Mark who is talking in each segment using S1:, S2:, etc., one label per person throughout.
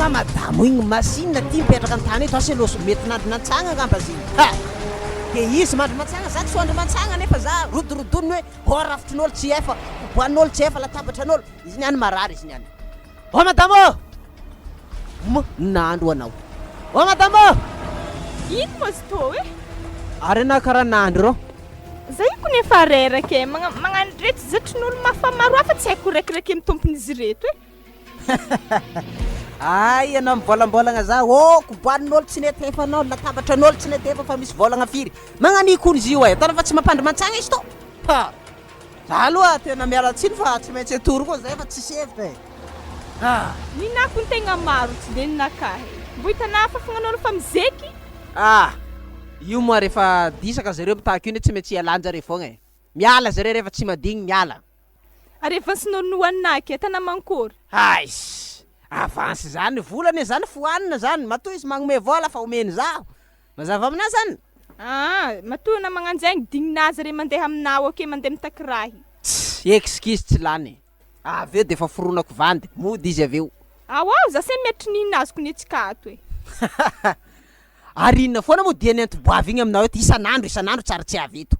S1: madamo igny machine ty mipetraka ny tany eto asa loso mety nantsagna angamba ziny ke izy mandry mantsagna za tsy andry mantsagna nefa za rodorodony hoe rafitrin'olo tsy efa boan'olo tsy efa latabatran'olo izy niany marary izy niany madamo nandro anao madamo
S2: ino moa zy tô e
S1: ary anao karaha nandro rô
S2: za iko nefa reraka e magnano reto zatrin'olo mafamaro afa tsy haiko raikiraiky amin'ny tompon'izy reto e
S1: ay anao mivolambolagna za koboanin'olo tsy netefanao latabatran'olo tsy netefa fa misy volagna firy magnano ikony izy io e tana fa tsy mampandry mantsagna izy to za aloha tena miala tsiny fa tsy maintsy atory koa zay fa tsy sevitra e
S2: ninako ny tegna maro tsy de ninakahy mbo hitanà fa fagnan'olo fa mizeky
S1: io moa rehefa disaka zareo mitahaka io ne tsy maintsy ialanja fogna e miala zareo rehefa tsy madigny miala
S2: ary avansin'olo nohaninaky tana mankory
S1: avansy zany volana e zany fohanina zany matoa izy magnome vola fa omeny zaho mazava amina zany
S2: matoa na magnanjaigny digninazy re mandeha aminao ake mandeha mitakirahy
S1: excuse tsy lany aveo de efa foronako vandy mody izy aveo
S2: za se metry ninazoko netsikato e
S1: ary inona foana moa dia nentoboavy igny aminao eto isanandro tsara tsy avy eto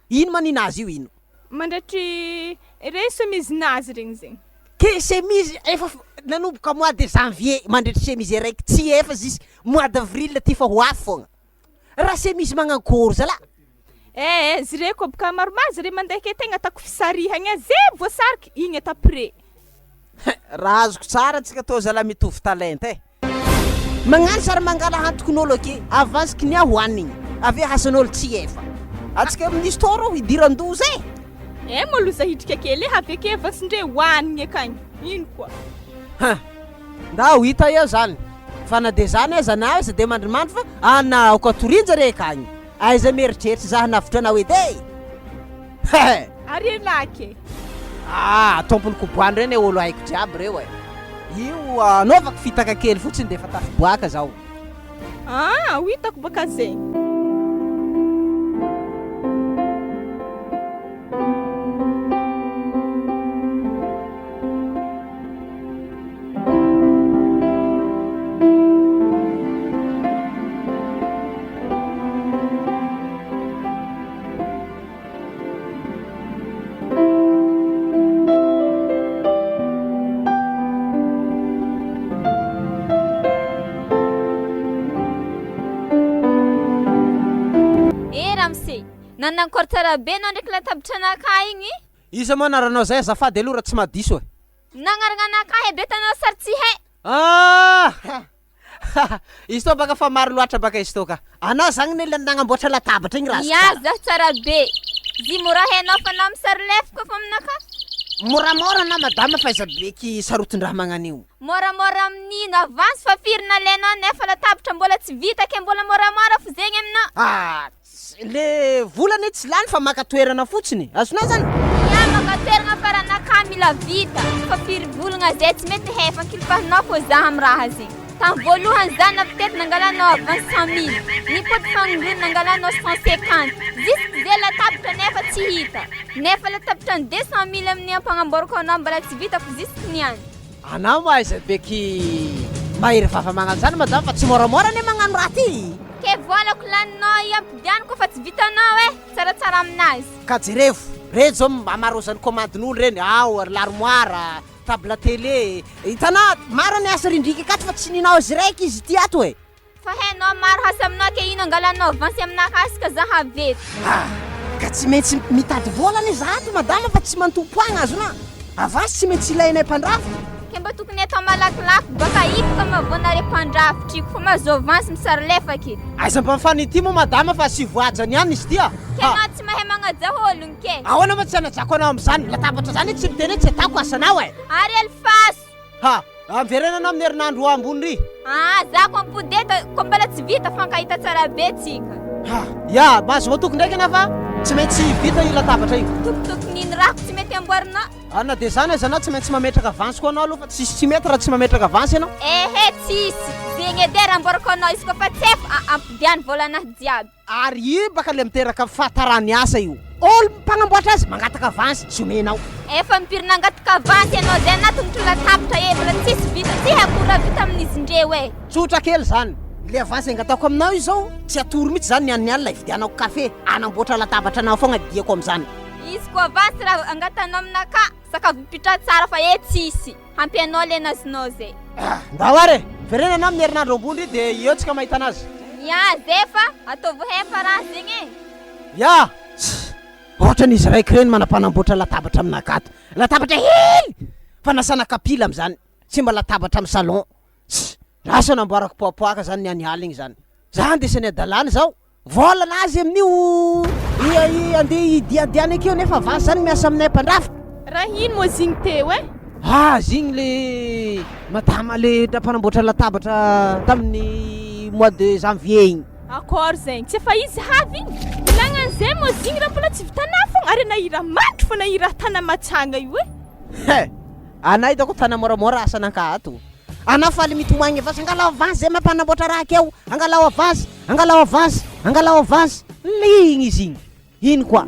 S1: ino maninazy io ino
S2: mandratry re semizinazy regny zegny
S1: ke chemise efa nanomboka mois de janvier mandretry chemise raiky tsy efa zis mois d'avril ty fa ho afy fogna raha chemise magnankôry zala
S2: zy re koa boka maromaro zare mandeha ke tegna atako fisarihagna ze voasariky igny atapre
S1: raha azoko tsara antsika tô zala mitovy talenta e magnano sary mangala hantokon'olo ake avansiky nia hoanigny aveo hasan'olo tsy efa atsika amin'izy tô rô hidiran-doza
S2: moa loza hidrika kely aveke avansindre hoanigny akagny ino koa
S1: nda ho hita eo zany fa na de zany aiza na aiza de mandrimandry fa ana okatorinjare akagny aiza mieritreritry za navitra anao edy
S2: ary enake
S1: tompony koboany reny olo haiko jiaby reo e io anaovako fitaka kely fotsiny de efa tafiboaka zao
S2: ho hitako baka zegny
S3: nanankory tsara be anao ndraiky latabatra anakah igny
S1: iza moa anaranao zay azafady aloha raha tsy mahadiso e
S3: nagnaragna anakah e be tanao sary tsy hay
S1: izy tô baka fa maro loatra baka izy tô ka anao zagny nela nagnamboatra latabatra igny raha
S3: zah tsara be zy mora hainao fa anao misary lefiko fa aminakah
S1: moramora na madama fa iza beky sarotin-draha magnano io
S3: moramora amin'ino avance fa firy nalenao nefa latabatra mbola tsy vita ke mbola moramora fo zegny aminao
S1: le volany tsy lany fa maka toerana fotsiny azonao zany
S3: maka toerana fa raha nakah mila vita fa firy volagna zay tsy mety hefa ankilipahinao fô za amy raha zegny tamy voalohany za navitety nangalanao avance 100 000 nipoty fanondrony nangalanao 150 jusque zay latabatra nefa tsy hita nefa latabatra ny 200 000 amin'ny ampanamboarako anao mbala tsy vita fo jusque niany
S1: anao ma iza beky mahery vava magnano zany madama fa tsy moramora ne magnano raha ty
S3: ke volako laninao iampidianiko fa tsy vitanao tsaratsara aminazy
S1: ka jerevo reto zao amarozany commandin'olo reny l'armoire table télé hitanà maro ny asa rindrika akato fa tsy ninao azy raiky izy ty ato e
S3: fa hainao maro hasa aminao ke ino angalanao avansy aminakasika za haveto
S1: ka tsy maintsy mitady volany za ato madama fa tsy mantompoagna azona avansy tsy maintsy ilainay mpandrafy
S3: ke mba tokony atao malakilaky baka ifaka mavonare mpandrafitriko fa mazovansy misary lefaky
S1: aiza mba mifany ty moa madama fa sy voajany ihany izy tya
S3: ke anao tsy mahay magnaja ologny ke
S1: ahoana ma tsy anajako anao am'zany latabatra zany tsy miteny tsy atako asanao e
S3: ary elfaso
S1: amverena anao amin'ny herinandro ambony ry
S3: za ko ampodeta ko mbala tsy vita fankahita tsara be tsika
S1: mazo voatoko ndraiky ana fa tsy maintsy vita io latabatra io
S3: tokotokony rako tsy mety amboarina
S1: ana dia zany azy anao tsy maintsy mametraka avansy koa anao aloha fa tsisy tsy mety raha tsy mametraka avansy ianao
S3: ehe tsisy zegny edy amboarako anao izy koa fa tsy efa ampidiany volanahy jiaby
S1: ary io baka le miteraka fahatarany asa io olo mpagnamboatra azy mangataka avansy tsy omenao
S3: efa mipirina angataka avansy ianao zay anatongotry latabatra mbola tsisy vita tsy hakora vita amin'izy indreo e
S1: tsotra kely zany le avansy angataoko aminao io zao tsy atory mihitsy zany ny an'ny alina ividianako kafe anamboatra latabatra anao fogna diako amin'izany
S3: izy koa avansy raha angatanao aminaka sakafo mipitra tsara fa tsisy hampianao le nazinao zay
S1: ndahoare verena anao amin'ny herinandro ambondry dia eo tsika mahita anazy
S3: zefa ataovy hefa raha zegny e
S1: ya ohatra n'izy raiky reny manampanamboatra latabatra aminakato latabatra hely fanasana kapila amin'izany tsy mba latabatra amin'ny salon lasa namboarako poapoaka zany ny any ala igny zany zany desany adalany zao volana azy amin'io andeha idiadiany akeo nefa vasy zany miasa aminay mpandrafika
S2: raha ino moa zigny teo e
S1: zigny le madama le mpanamboatra latabatra tamin'ny mois de janvier igny
S2: accord zegny tsy efa izy havy igny ilagnan'izay moa zigny raha mbola tsy vitanao fogna ary nahira matry fo nahira tana matsanga io e
S1: anay dako tana moramora asanankato ana fa le mitomagny avansy angalao avansy zay mampanamboatra raha keo angalao avansy angalao avansy le igny izy igny ino koa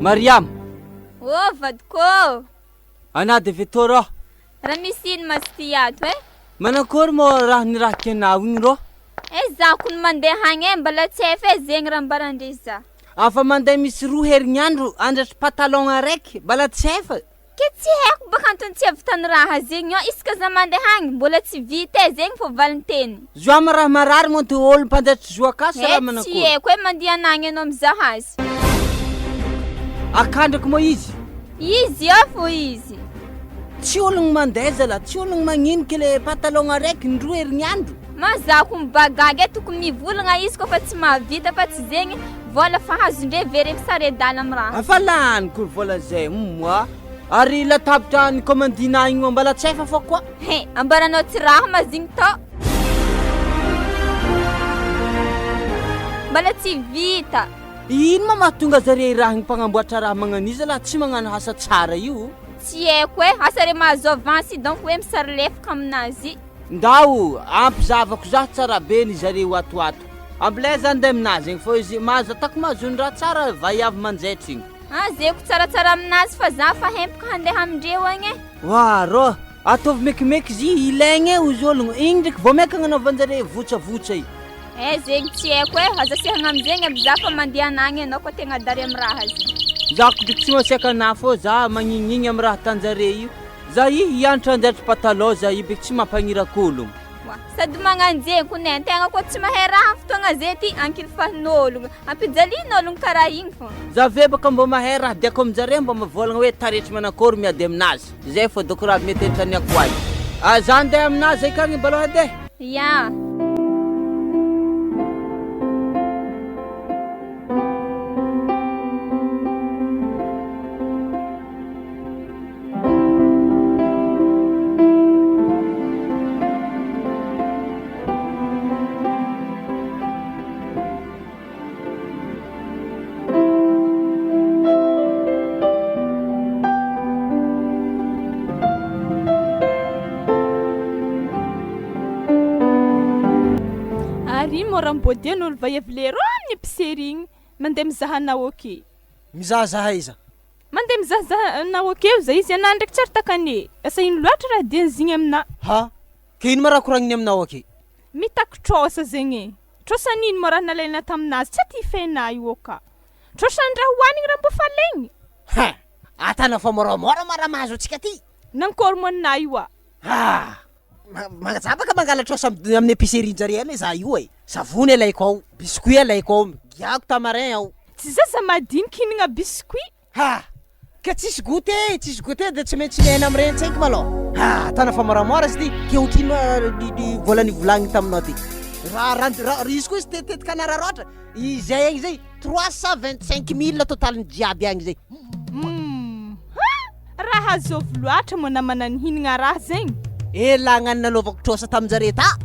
S4: Mariam
S3: vadiko
S4: ana de vetoro
S3: raha misy ino masty ato e
S4: manakory mo raha ny raha kianao igny ro
S3: za kony mandeha hagny mbala tsy efa zegny raha mbarandre za
S4: afa mandeha misy 2 herignandro andratry patalon araiky mbala tsy efa
S3: ke tsy haiko baka antony tsy avitany raha zegny isaka za mandeha hagny mbola tsy vita zegny fo valinteny
S4: zoama raha marary mo ty olo mpandatry zoakasy raha manakory
S3: tsy haiko mandeha anagny anao mizaha azy
S4: akandraky mo izy
S3: fo izy
S4: tsy ologno mandeha zala tsy ologno magniniky le patalon araiky ny 2 herignandro
S3: mazako mibagagy tokony mivolagna izy koa fa tsy mahavita fa tsy zegny vola fa hazondre vereko sary adala amin'ny raha
S4: afa laniko vola zay moi ary latabatra ny commandina igny mbala tsy efa fo koa
S3: ambaranao tsy raha mazigny to mbala tsy vita
S4: ino ma mahatonga zare raha ny mpagnamboatra raha magnaniza la tsy magnano asa tsara io
S3: tsy haiko asa re mahazo avansy donc hoe misary lefaka aminazy
S4: ndao ampizavako za tsara be ny zareo atoato ambilay zany de aminazy igny fo izy mahazo atako mahazony raha tsara vaiavy manjaitra igny
S3: zeko tsaratsara aminazy fa za fa hempaka handeha amindreo agny
S4: ro ataovy mekimeky zy ilaigny ozy ologno igny ndraiky vao meka agnanaovanjare votsavotra io
S3: zegny tsy haiko azasehagna amizegny amza fa mandeha anagny anao koa tegna dary amin'ny raha zy
S4: zako ndraiky tsy masiaka ana fô za magnignigny amin'ny raha tanjare io za hianatra anjatra patalo za io beky tsy mampagnirako ologno
S3: sady magnanjegny kone antegna koa tsy mahay raha fotoagna zay ty ankilifahin'ologno ampijalin'ologno karaha igny fo
S4: za ve baka mbo mahay raha diako aminjare mbo mavolagna hoe taretry manakory miady aminazy zay fô doko raha mety entaniako azy za andeha aminazy akagny mbaloha de
S2: Body n'olo vaiavy lero amin'ny épicerie igny mandeha mizaha naoke
S1: mizahazaha iza
S2: mandeha mizahazaha naoke za izy ana ndraiky tsara takane asa ino loatra raha dian'zigny amina
S1: ke ino ma raha koragniny aminao ake
S2: mitako trosa zegny trosan'ino ma raha nalaina taminazy tsy aty faina io ka trosany raha hoanigny raha mbo falegny
S1: atana fa moramora ma raha mahazo atsika ty
S2: nankory mo anina io
S1: magazabaka mangala trosa amin'ny épicerie-njare any za io savony alaiko ao biscuit alaiko ao giako tamarin ao
S2: tsy zaza madinika hinagna biscuit.
S1: Ha ka tsisy goûté de tsy maintsy miaina am'ireny tsaiky malô. Tana fa moramora izy ty ke otrino ny volany volagny taminao ty raha izy koa izy tetetika anararoatra izay agny zay 325 000 totaliny jiaby agny zay.
S2: Raha azovy loatra moa namana ny hinagna raha zegny.
S1: Lagnany nanaovako trosa taminjare ta.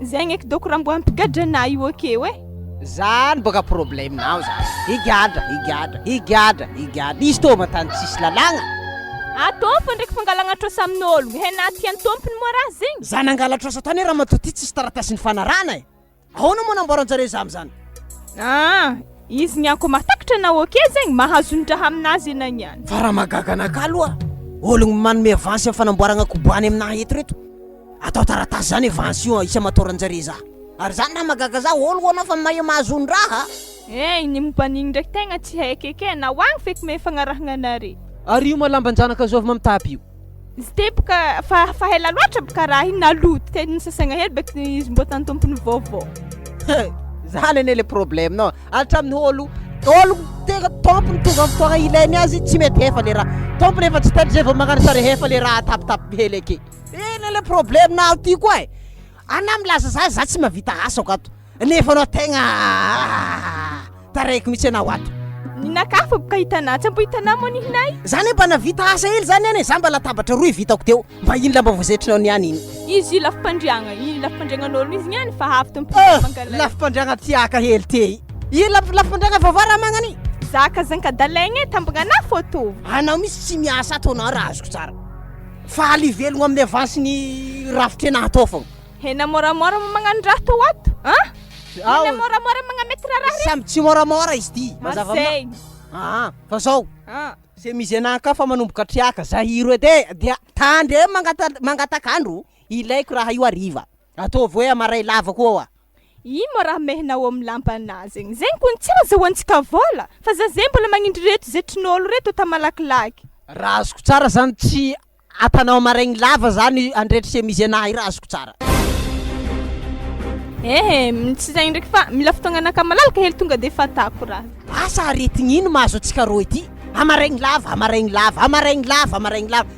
S2: Zegny eky doko raha mbo ampigadrana io akeo
S1: zany boka problème nao zany higadra izy tô matany tsisy lalagna.
S2: Tompo ndraiky fangalagna trosa amin'olo hena tiany tompony moa raha zegny.
S1: Zany angala trosa tany raha matoty tsisy taratasy ny fanarana ahoana moa namboaranjare zamy zany.
S2: Izy nianko matakatra anao zegny mahazo ny raha aminazy ena niany.
S1: Fa raha magaganaka aloha ologno manome avansy amin'ny fanamboaragna koboany aminahy eto reto atao taratasy zany avansy io isa matoranjare za ary zany na magaga za olo anao fa mahay mahazo ny raha.
S2: Ny momban'igny ndraiky tegna tsy haiko eke na hoagny feky me fagnarahagna anare.
S4: Ary io malambanjanaka zovy mamtapy io.
S2: Izy te boka fa hela loatra boka raha iny naloto te nisasagna hely beky izy mbo tany tompony vaovao.
S1: Zany ane le problème no hatramin'ny olo tega tompony tonga fotoagna ilainy azy tsy mety hefa le raha tompony efa tsy tady zay vao magnano sary hefa le raha tapitapy hely ake. Ina le problème na ty koa ana milaza za tsy mavita asako ato nefa anao tegna taraiky mitsy anao ato.
S2: Ninakafa boka hitanà tsy mbo hitanà moa nihinay.
S1: Zany mba navita asa hely zany ane za mba latabatra roy vitako teo mba ino lamba voazetrinao niany iny.
S2: Izy lafipandriagnan'olo izy niany fa hafa tompony mangala.
S1: Lafipandriagna tiaka hely te i lafipandriagna vavara magnany
S2: zaka zankadalaigny tambagna photo
S1: anao misy tsy miasa atao anao raha azoko tsara fa alivelogno amin'ny avansy ny rafitry anahy atao fogna.
S2: Hena moramora mo magnano raha to ato hena moramora magnamety raha
S1: samby tsy moramora izy ty mazava fa zao se misy anahy ka fa manomboka triaka zahiro edy dia tandre mangatakandro ilaiko raha io ariva ataovy hoe amaray lava koa
S2: imo raha mehinao amin'ny lampanazy zegny ko tsy azahoantsika vola fa za zay mbola magnindry reto zetrin'olo reto ta malakilaky.
S1: Raha azoko tsara zany tsy atanao amaregny lava zany andretry se misy anahy raha azoko tsara.
S2: Tsy zegny ndraiky fa mila fotoagna anaka malalaka hely tonga de fatako raha.
S1: Asa aretigny ino mahazo atsika roy ty amaregny lava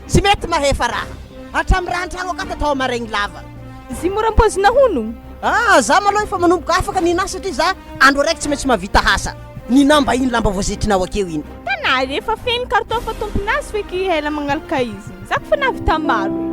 S1: tsy mety mahefa raha hatramy raha antragno akato atao amaregny lava.
S2: Zy mora mpozina honogno.
S1: Za maloha efa manomboka afaka nina satria za andro araiky tsy maintsy mavita hasa nina mba ino lamba voazetrinao akeo iny.
S2: Tanà efa feno carton fa tomponazy feky hela magnalaka izy zako fa navita maro.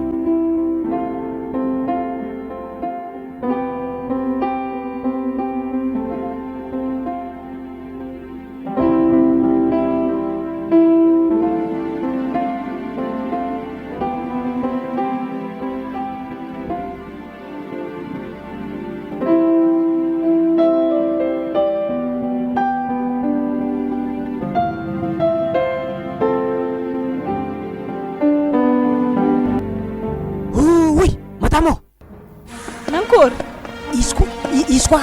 S1: Izy koa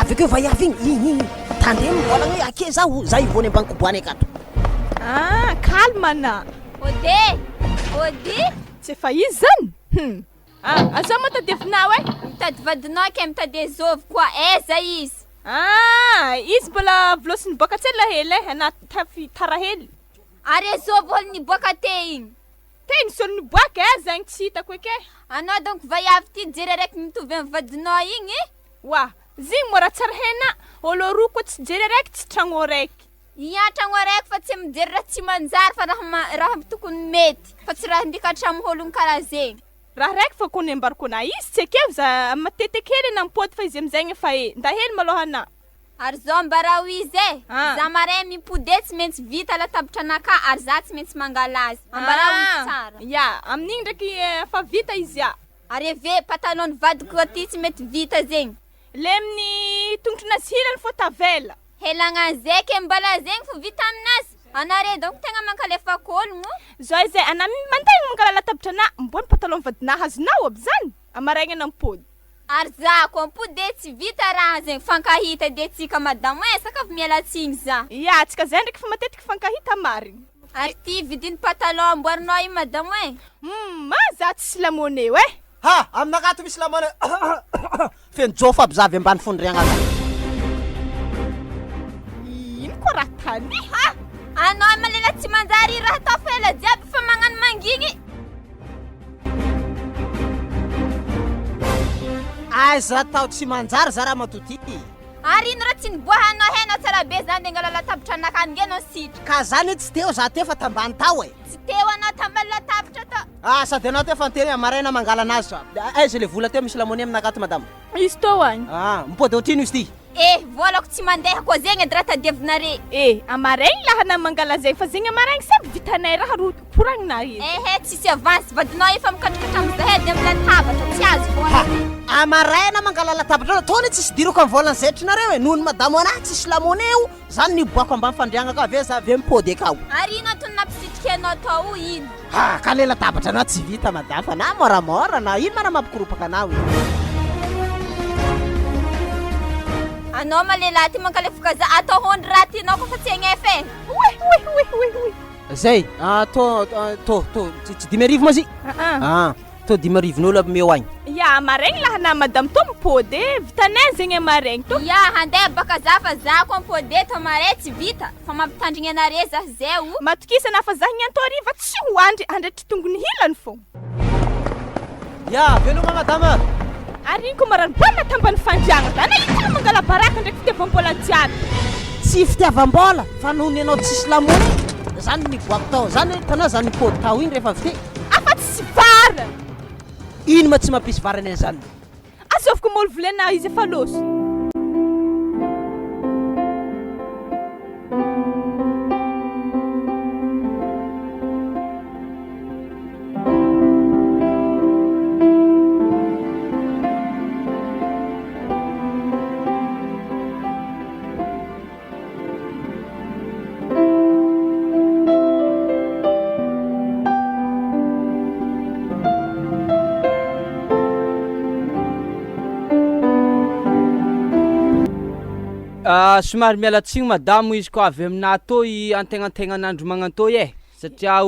S1: avekeo vaiavy igny tandreny mbolagna hoe ake za ivony ambany koboany akato.
S2: Kalmana
S3: Ody
S2: tsy efa izy zany aza moa tadiavinao
S3: mitady vadinao ke mitady ezovy koa eza izy.
S2: Izy mbola vilosiny boaka tsela hely anaty tara hely
S3: ary ezovy olo niboaka te igny
S2: tegny solo niboaka zagny tsy hitako eke.
S3: Anao donc vaiavy ty jery araiky mitovy amin'ny vadinao igny
S2: wa zigny mora tsara hena olo roa koa tsy jery araiky tsy tragno araiky.
S3: Tragno araiky fa tsy mijery raha tsy manjary fa raha tokony mety fa tsy raha ndika hatramy ologno karaha zegny.
S2: Raha raiky fa kony ambariko na izy tsy akeo za mateteky hely nampody fa izy amizegny efa nda hely maloha ana.
S3: Ary zao mbarao izy za maray mipody tsy maintsy vita latabatra anaka ary za tsy maintsy mangalazy ambarao izy tsara.
S2: Amin'igny ndraiky fa vita izy
S3: ary eve patalon vadiko aty tsy mety vita zegny
S2: le amin'ny tongotry nazy hilany fô tavela
S3: helagna zeky mbala zegny fo vita aminazy anare donc tegna mankalefako ologno
S2: zao izay ana mantegna mangala latabatra na mbony patalon vadinah azonao aby zany amaraigny anampody
S3: ary za koa mipody tsy vita raha zegny fankahita de tsika madamo sakafo mialatsigny za
S2: tsika zay ndraiky fa matetiky fankahita marigny
S3: ary ty vidiny patalon amboarinao io madamo
S2: za tsy silamoneo
S1: aminakato misy lamone feno jofa aby zavy ambany fondriagna
S2: raha tany.
S3: Anao malela tsy manjary raha atao fela jiaby fa magnano mangigny.
S1: Aiza tao tsy manjary za raha matoty.
S3: Ary ino raha tsy niboahanao henao tsara be zany de angala latabatra anakany anao sitra.
S1: Ka zany tsy teo za teo fa tambany tao e.
S3: Tsy teo anao tambany latabatra tao.
S1: Sady anao teo fa niteny amaraina mangala anazy sa. Aiza le vola teo misy lamoni aminakato madame.
S2: Izy tô agny.
S1: Mipody ohatrino izy ty.
S3: Volako tsy mandeha koa zegny edy raha tadiavinare.
S2: Amaraigny lahana mangala zay fa zegny amaraigny samby vitanay raha koragnina izy.
S3: Tsisy avance vadinao efa mikatrikatra am'zahay de amin'ny latabatra tsy azo foana.
S1: Amaraina mangala latabatra tony tsisy diroko amin'ny volany zetrinareo e. Nohony madamo anahy tsisy lamoni eo zany niboako ambany fandriagna ka ave za ave mipody akao.
S3: Ary ino antony nampizitriky anao tao ino?
S1: Ka le latabatra anao tsy vita madame fa na moramora na ino mana mampikorupaka anao.
S3: Anao malela ty mankalefoka za atao hondry raha tianao koa fa tsy agnefa.
S1: Zay to tsy 10,000 moa zy. To 10,000 aby meo agny.
S2: Ya amaraigny lahana madame tô mipody vitanay zegny amaraigny tô.
S3: Ya handeha baka za fa za koa mipody to maray tsy vita fa mampitandrigny anare za zay o.
S2: Matokisana fa zah nyanto ariva tsy hoandry andratry tongony hilany fô.
S1: Ya veloma madame.
S2: Ary ko maranibona tambany fandriagna zany itana mangala baraka ndraiky fitiavam-bola jiaby.
S1: Tsy fitiavam-bola fa nohony anao tsisy lamoni zany niboako tao zany tanao zany nipody tao iny rehefa vite.
S2: Afa tsy vara.
S1: Ino ma tsy mampisy varany zany.
S2: Azoviko molo volena izy efa loso.
S4: Somary miala tsigny madamo izy ko avy aminah tô antegnategnan'andro magnantoy e satria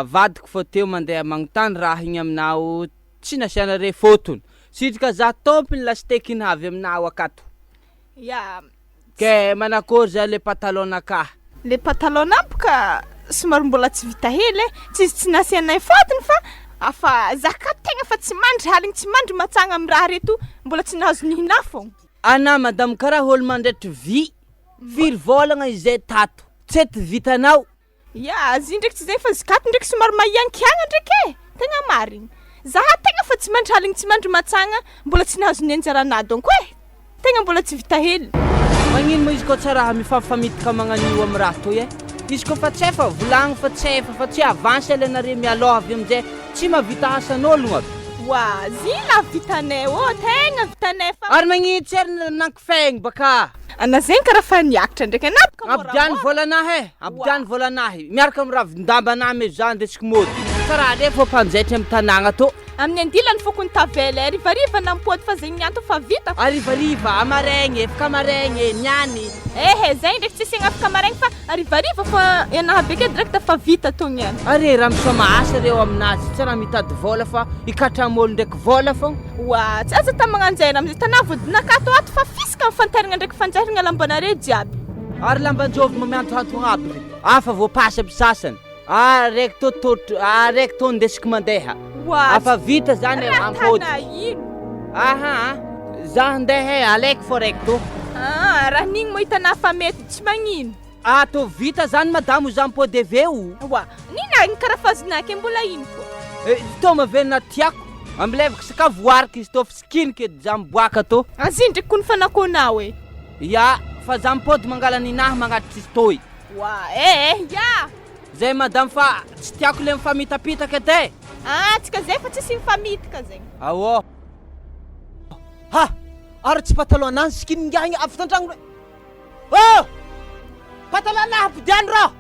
S4: vadiko fô teo mandeha magnontany raha igny aminao tsy nasianare fotony sitrika za tompony lastekiny avy aminao akato.
S2: Ya
S4: ke manakory za le patalonaka.
S2: Le patalona boka somary mbola tsy vita hely tsy nasianay fotony fa afa zaka tegna fa tsy mandry haligny tsy mandry matsagna amin'ny raha reto mbola tsy nahazo nihina fô.
S4: Ana madame karaha olo mandretry vy firy volagna izay tato tsety vitanao.
S2: Ya zy ndraiky tsy zay fa zikato ndraiky somary mahiankiagna ndraiky tegna marigny zaha tegna fa tsy mandry haligny tsy mandry matsagna mbola tsy nahazo ny anjarana donc tegna mbola tsy vita hely.
S4: Magnino mo izy ko tsara mifampifamitaka magnanio amin'ny raha toy izy ko fa tsy efa volagno fa tsy efa fa tsy avance elanare mialoha avy amizay tsy mavita asan'ologno aby.
S2: Wa zila vitanay tegna vitanay fa.
S4: Ary magnitsy ery nankifegny baka.
S2: Ana zegny karaha fa niakatra ndraiky anapaka mora.
S4: Abdiany volanahy abdiany volanahy miaraka amin'ny ravindambanahy me zany ndesiko mody tsara le fô mpanjaitra amin'ny tanàgna tô.
S2: Amin'ny andilany fôko ny tavela rivariva nampody fa zegny nyanto fa vita.
S4: Arivariva amaregny efaka amaregny niany.
S2: Zegny ndraiky tsisy afaka amaregny fa arivariva fa ianaha beke direct fa vita tô niany.
S4: Are raha misoma asa reo aminazy tsy raha mitady vola fa ikatra am'olo ndraiky vola fô.
S2: Wa tsy aza tamanganjaina amizay tanà vodinakato ato fa fisika mifantarigna ndraiky fanjairigna lambanare jiaby.
S4: Ary lambanjovy mamiantoanto aby afa voapasy aby sasany. Araiky tô ndesiko mandeha. Afa vita zany ampody. Za handeha alaiky fô raiky tô.
S2: Raha nigny mo hitanà fa mety tsy magnino.
S4: Tô vita zany madamo za mipody aveo.
S2: Wa ninagny karaha fazonaky mbola ino fô.
S4: Tô mavenona tiako ambilevako sakavoarika izy tô fisikiniky edy za miboaka tô.
S2: Azy ndraiky kony fanakônao e.
S4: Ya fa za mipody mangala ninahy magnatitra izy toy.
S2: Wa ya.
S4: Zay madame fa tsy tiako le mifamitapitaka edy.
S2: Tsika zay fa tsisy mifamitaka zegny.
S4: Awo.
S1: Ary tsy patalona anazy sikiny ngahigny avy tantragno. Patalona ampidiany rô.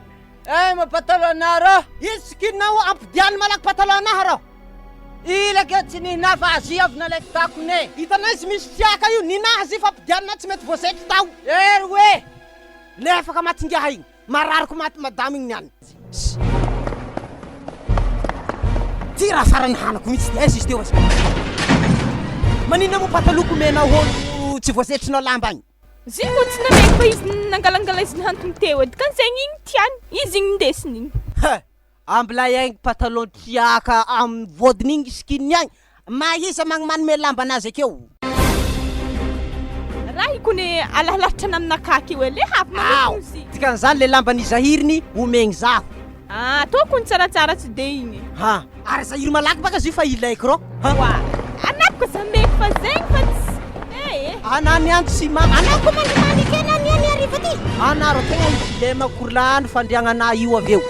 S4: Ma patalona rô.
S1: Izy sikinao ampidiany malaky patalona rô.
S4: Ilaka tsy ninahy fa azy avy nalaiko tako ne.
S1: Hitanao izy misy fiaka io ninahy azy fa ampidianina tsy mety voasetry tao.
S4: We.
S1: Le afaka matingaha igny marariko maty madame igny niany. Ty raha farany hanako mihitsy aiza izy teo azy. Manina mo pataloko menao holo tsy voasetrinao lamba agny.
S2: Ziny koa tsy nameko fa izy nangalangala izy nihantony teo edy kan'zaigny igny tiany izy igny ndesiny igny
S1: ambla iaingy patalon tiaka amin'ny vodiny igny skinny agny mahisa manome lamba anazy akeo
S2: raha ikony alahalahatra naminakaka eo le havy mamozy
S1: dikan'izany le lambany zahiriny omegny zaho
S2: ataoko ny tsaratsara tsy de igny
S1: ary zahiry malaky baka zy fa ilaiko ro
S2: anapoko za meko fa zegny fa
S1: anany andro sy anako manimany kena niany ariva ty anaro tegna le makorlano fandriagnana io avy eo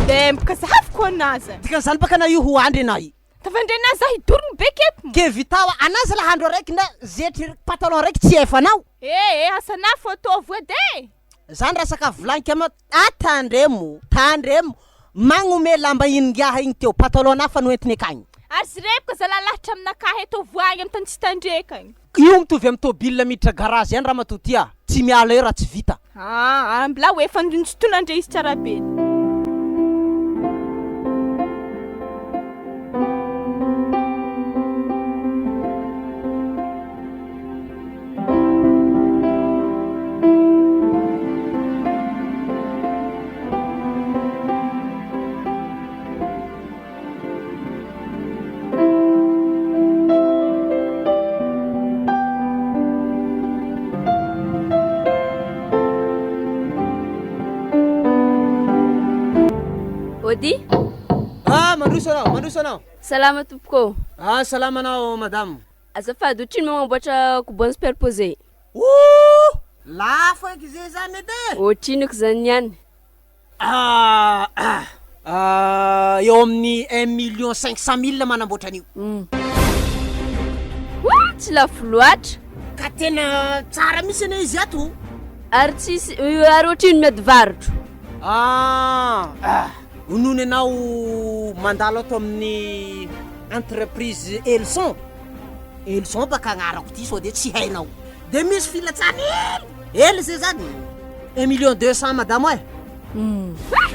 S2: dempoka zahafiko anazy
S1: dikan'izany baka na io ho andry anay
S2: tavandrena za hidorony beketo
S1: ke vitawa anazy lahandro araiky na zetry patalon raiky tsy efanao
S2: asana photo voade
S1: zany raha sakafo volagniko ama tandremo magnome lamba ingiaha igny teo patalon na fa noentiny akagny
S2: ary sy repoko za lalahatra aminakahy eto voagny amy tany tsy tandrekagny
S1: io mitovy amy tobile miditra garage any raha matotia tsy miala eo raha tsy vita
S2: ambla hoe fa ntsotolandre izy tsara be
S3: Odi?
S1: Mandroso anao.
S3: Salama tompoko.
S1: Salama anao madame.
S3: Azafady otrino magnamboatra coupon superposé.
S1: Lafo eky zay zany edy.
S3: Otrino ko zany niany?
S1: Eo amin'ny 1,500,000 manamboatra an'io.
S3: Tsy lafo loatra.
S1: Ka tena tsara misy ane izy ato.
S3: Ary tsisy ary otrino mety varotro.
S1: Unony anao mandalo ato amin'ny entreprise Elson baka agnarako ty sao de tsy hainao de misy filatsany hely zay zany 1,200,000 madame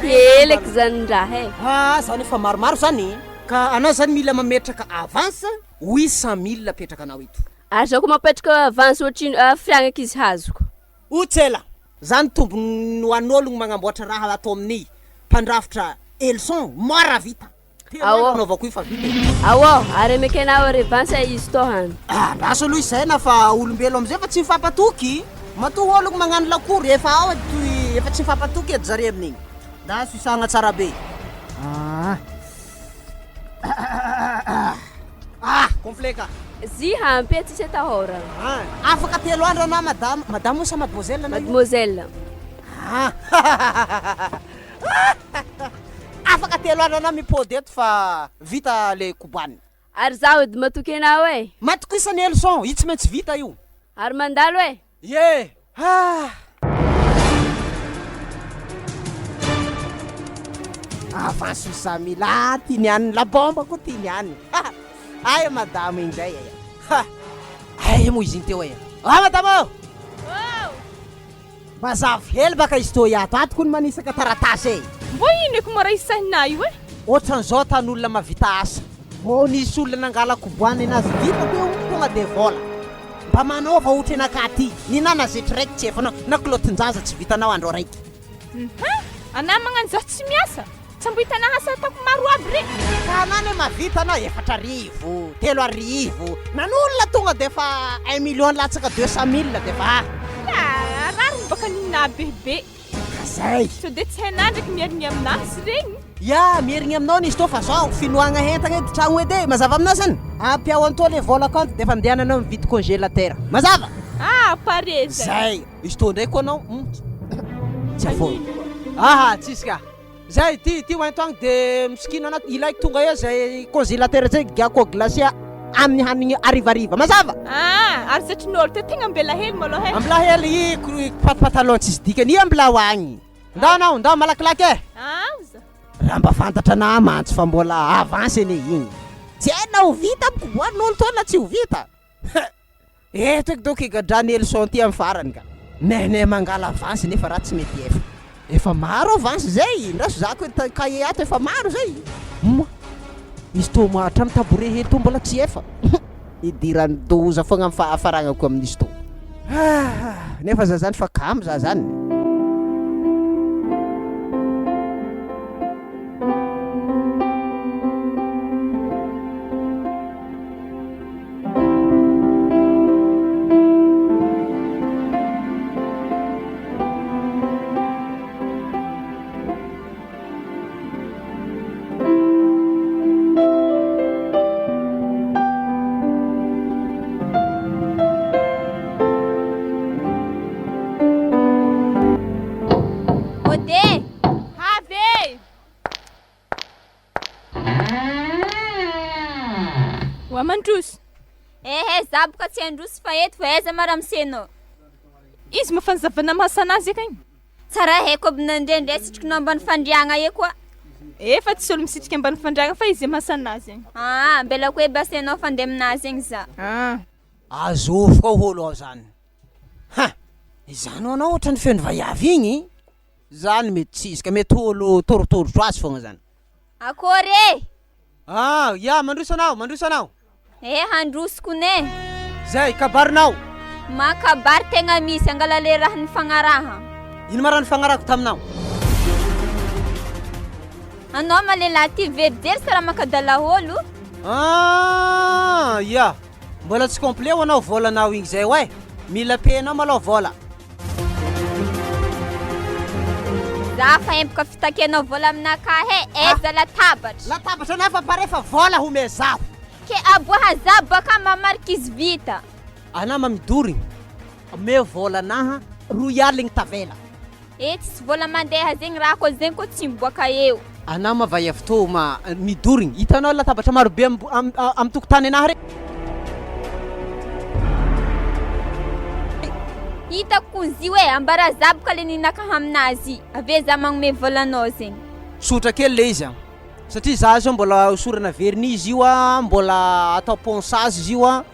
S3: Heleky zany raha
S1: zany efa maromaro zany ka anao zany mila mametraka avance 800,000 apetraka anao ito
S3: ary zaho ko mapetraka avance otrino fiagnaky izy hazoko
S1: otsela zany tombony ho an'ologno magnamboatra raha atao amin'ny mpandrafitra Elson mora vita naovako io fa vita
S3: ary mekenao revanse izy to hany
S1: raso aloha isaina fa olombelo amizay fa tsy mifampatoky mato ologno magnano lakory efa ao efa tsy mifampatoky edy zare amin'igny daso isagna tsara be complet ka
S3: zy hampy tsisy atahora
S1: afaka 3 andro ana madame sa
S3: mademoiselle
S1: afaka 3 andro ana mipody eto fa vita le koboany
S3: ary zaho edy matoky anao
S1: matoky isany Elson io tsy maintsy vita io
S3: ary mandalo
S1: avance 800,000 ty niany la bomba ko ty niany aya madame indray aya mo izy igny teo madame mazava hely baka izy to iato ato ny manisaka taratasy
S2: mbo ino eky mora isaina io
S1: ohatran'izao tan'olona mavita asa nisy olona nangala koboany anazy vita teo tonga de vola mba manova ohatra anaka ty ninana zetry raiky tsy efanao na kilotin-jaza tsy vitanao andro raiky
S2: ana magnano za tsy miasa sambo hitanao asa ataoko maro aby re
S1: ka nany mavita anao 4,000 3,000 nan'olona tonga de fa 1,000,000 latsaka 200,000 de fa
S2: rariny baka nina bebe
S1: zay
S2: so de tsy hainao ndraiky mierigny aminazy regny
S1: mierigny aminao nizy to fa zao finoagna hentagna edy tragno edy mazava aminao zany ampiao anto le vola compte de fa andehananao mividy congélateur mazava
S2: pare
S1: zay izy to ndraiky anao tsy afo tsisy ka zay ty hoentogna de misikina anaty ilaiko tonga eo zay congélateur zay giako glacé amin'ny hanigny arivariva mazava
S2: ary satrin'olo te tegna ambela hely malôha
S1: ambela hely i patalon tsisy dikany i ambela hoagny ndao malakilaky raha mba fantatra na mantsy fa mbola avance ane igny tsy haina ho vita amikoboan'olo to na tsy ho vita eto eky doky gadrany Elson ty amin'ny farany ka nene mangala avance nefa raha tsy mety efa maro avance zay ndraso zako kaye ato efa maro zay izy to hatramy tabore hely to mbola tsy efa idirany doza fogna amin'ny fahafaragnako amin'izy to nefa za zany fa kamo za zany.
S2: Mandroso.
S3: Zabo ka tsy androso fa eto aiza maramseno.
S2: Izy mafanzavana mahasanazy akagny.
S3: Tsara haiko aby nandrendre sitrikinao ambany fandriagna e koa.
S2: Efa tsy olo misitrika ambany fandriagna fa izy mahasanazy.
S3: Mbela koe basenao fandeha aminazy egny za.
S1: Azofo koa holo ao zany. Izany anao ohatrany feno vaiavy igny. Zany mety tsisika mety holo torotorotro azy fogna zany.
S3: Akory
S1: ya mandroso anao.
S3: Handrosoko ne.
S1: Zay kabarinao.
S3: Makabary tegna misy angalale raha ny fagnaraha.
S1: Ino marany fagnarahako taminao?
S3: Anao malela ty verijery sara makadala holo.
S1: Ya. Mbola tsy complet ho anao volanao igny zay hoe. Mila penao malao vola.
S3: Za fa empaka fitakenao vola aminaka eza latabatra.
S1: Latabatra nefa pare fa vola home zaho.
S3: Ke aboha za baka mamarika izy vita.
S1: Ana mamidory. Me vola naha royaligny tavela.
S3: Tsisy vola mandeha zegny raha ko zegny ko tsy miboaka eo.
S1: Ana mavay avto midorigny. Hitanao latabatra maro be am tokotany anahy re.
S3: Hitako zy hoe ambara zaboka le ninaka aminazy. Ave za magnome volanao zegny.
S1: Sotra kely le izy satria za zao mbola osorana vernis io mbola atao ponçage izy io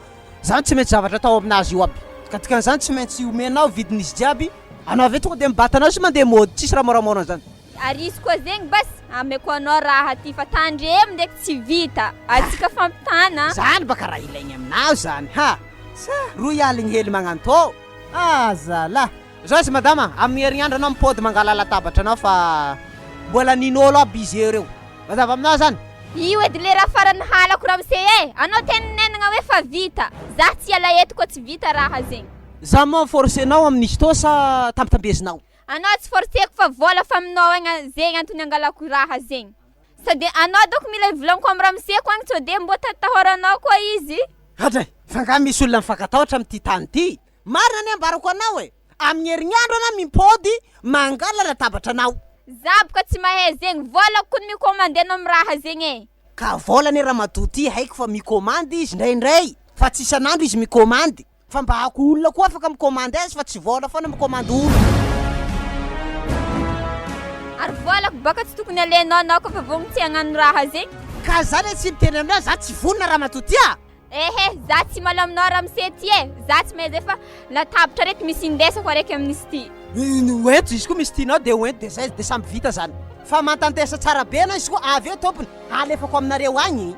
S1: zany tsy maintsy zavatra atao aminazy io aby. Ka dikan'izany tsy maintsy omenao vidin'izy jiaby. Anao ave tonga de mibatanao sy mandeha mody tsisy raha moramora zany.
S3: Arisy koa zegny bas ameko anao raha ty fa tandremo ndraiky tsy vita. Atsika fampitana.
S1: Zany baka raha ilaigny aminao zany roy aligny hely magnantô. Zala. Zao sy madama amin'ny herignandro anao mipody mangala latabatra anao fa mbola ninolo aby izy ereo. Mazava aminao zany.
S3: Io edy le raha farany halako ramse anao teninenagna hoe fa vita. Za tsy alaeto ko tsy vita raha zegny.
S1: Za mo forcenao amin'izy tô sa tambitambezinao?
S3: Anao tsy forceko fa vola fa aminao egna zegny antony angalako raha zegny. Sady anao doko mila volaniko amin'ny ramseko agny sao de mbo tatahoranao koa izy.
S1: Hatray, fa nga misy olona mifankatahotra amin'ty tany ty. Marina ny ambarako anao amin'ny herignandro anao mimpody mangala latabatra anao.
S3: Zaboka tsy mahay zegny vola ko ny mikomandenao amin'ny raha zegny
S1: Ka vola ny ramadoty haiko fa mikomandy izy ndraindray. Fa tsy isanandro izy mikomandy. Fa mba hako olona koa afaka mikomandy azy fa tsy vola foana mikomandy olo.
S3: Ary volako baka tsy tokony alenao anao kofa vogny tsy hagnano raha zegny.
S1: Ka zany tsy miteny aminao za tsy vonona ramadoty
S3: za tsy malo aminao ramse ty za tsy mahay zay fa latabatra reky misy indesako araiky amin'izy ty.
S1: Oento izy koa misy tinao de oento de zay de samby vita zany. Fa mantantesa tsara be na izy koa avy eo tompony alefako aminareo agny.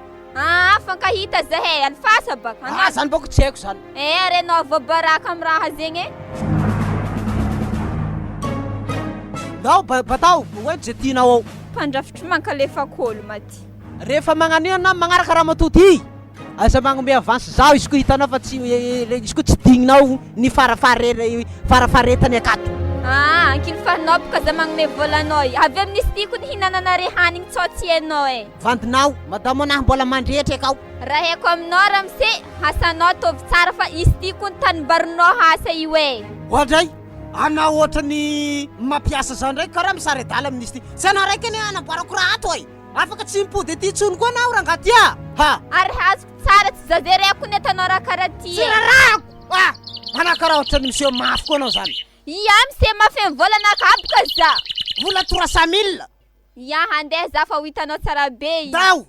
S3: Fankahita zahay alfasa baka.
S1: Zany boko tsy haiko zany.
S3: Renao voabaraka amin'ny raha zegny
S1: Dao batao oento zay tinao ao.
S3: Mpandrafitry mankalefako olo maty.
S1: Rehefa magnano io na magnaraka ramatoty asa magnome avance zao izy koa hitanao fa tsy izy koa tsy digninao ny farafaretany akato.
S3: Ankily farinao boka za magnome volanao avy amin'izy ty koa ny hinananare hanigny tsao tsy hainao
S1: Vandinao madamo anahy mbola mandrehatra akao.
S3: Raha haiko aminao ramse hasanao tovy tsara fa izy ty koa ny tanibarinao hasa io
S1: Ohatray anao ohatrany mampiasa zao ndraiky karaha misary adala amin'izy ty. Tsy anao raiky ny anamboarako raha ato afaka tsy mipody ty tsony koa anao rangaty
S3: Ary hazoko tsara tsy zazereko ny atanao raha karaha ty
S1: Tsy rarako anao karaha ohatrany monsieur mafy koa anao zany.
S3: Mise mafy amin'ny volana akaboka za.
S1: Vola 300 000.
S3: Handeha za fa ho hitanao tsara be
S1: Dao.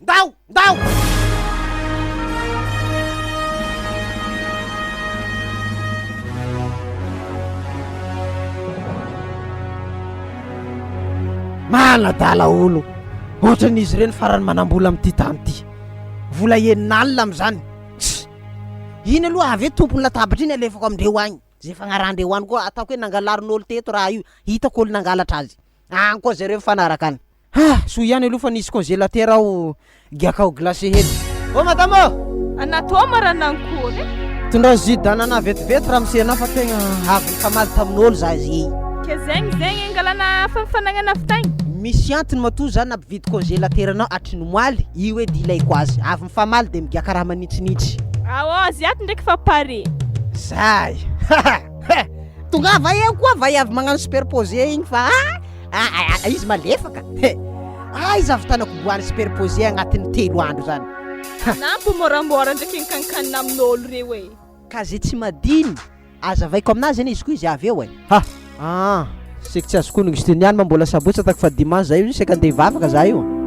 S1: Manadala olo. Ohatran'izy ireny farany manambola amin'ty tany ty. Vola enin'alina amin'izany. Iny aloha avy tompony latabatra iny alefako amindreo agny. zay fagnarandreo any koa ataoko hoe nangalarin'olo teto raha io hitako olo nangalatra azy agny koa zareo fanaraka any so ihany aloha fa nisy congélateur aho giakao glacé hely madame
S2: anatao maranankory
S1: tondra zidanana vetivety raha misena fa tegna avy famaly tamin'olo za zy
S2: ke zegny angalana fanagana fitaigny
S1: misy antony matoa zany nampividy congélateur anao atriny moaly io hoe dilaiko azy avy mifamaly de migiaka raha manitsinitsy
S2: azy ato ndraiky fa pare
S1: zay tonga avay eo koa avay avy magnano superposé igny fa izy malefaka izy avy tanako boany superposé agnatin'ny 3 andro zany
S2: nampo moramora ndraiky kankanina amin'olo reo e
S1: ka zay tsy madiny azavaiko aminazy zany izy koa izy avy eo seky tsy azo konigny izy niany mambola sabotsy atako fa dimanche zay io seky andeha hivavaka za io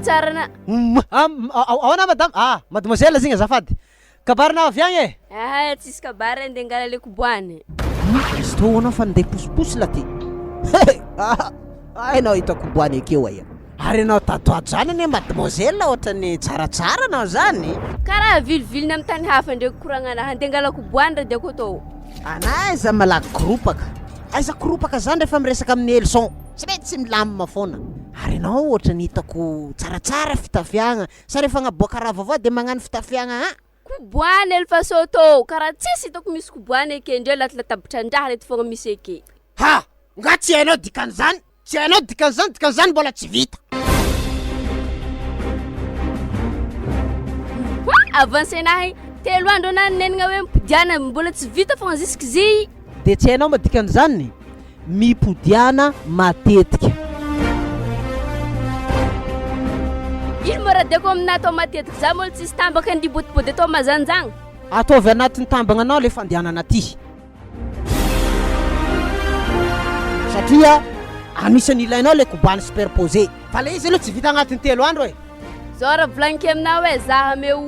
S3: tsarana
S1: aona madame mademoiselle zegny azafady kabarina avy agny
S3: tsisy kabary andeha angala le koboany
S1: izy tô anao fa andeha posiposy la ty anao hita koboany akeo aya ary anao tatoato zany ane mademoiselle ohatrany tsaratsara anao zany
S3: karaha viliviliny amin'ny tany hafa ndraiky koragnanaha andeha angala koboany ra diako atao
S1: anaiza malaky koropaka aiza koropaka zany rehefa miresaka amin'ny elson tsy mety tsy milamina foana ary anao ohatrany hitako tsaratsara fitafiagna sa rehefa agnaboaka raha vaovao de magnano fitafiagna
S3: koboany elfasotô karaha tsisy hitako misy koboany ake ndreo latabatra-ndraha lety fogna misy ake
S1: nga tsy hainao dikan'izany tsy hainao dikan'izany mbola tsy vita
S3: avancenahy 3 andro ana nenagna hoe mipodiana mbola tsy vita fogna zisk'izy
S1: de tsy hainao madikan'izany mipodiana matetika
S3: ino mo raha diako amina atao matetika za mola tsisy tambaka andibotibody atao mazanjagna
S1: ataovy anatin'ny tambagnanao le fandehanana aty satria anisany ilainao le koboany superposé fa le izy aloha tsy vita agnatin'ny 3 andro e
S3: zao raha volaniko aminao hoe zaha meo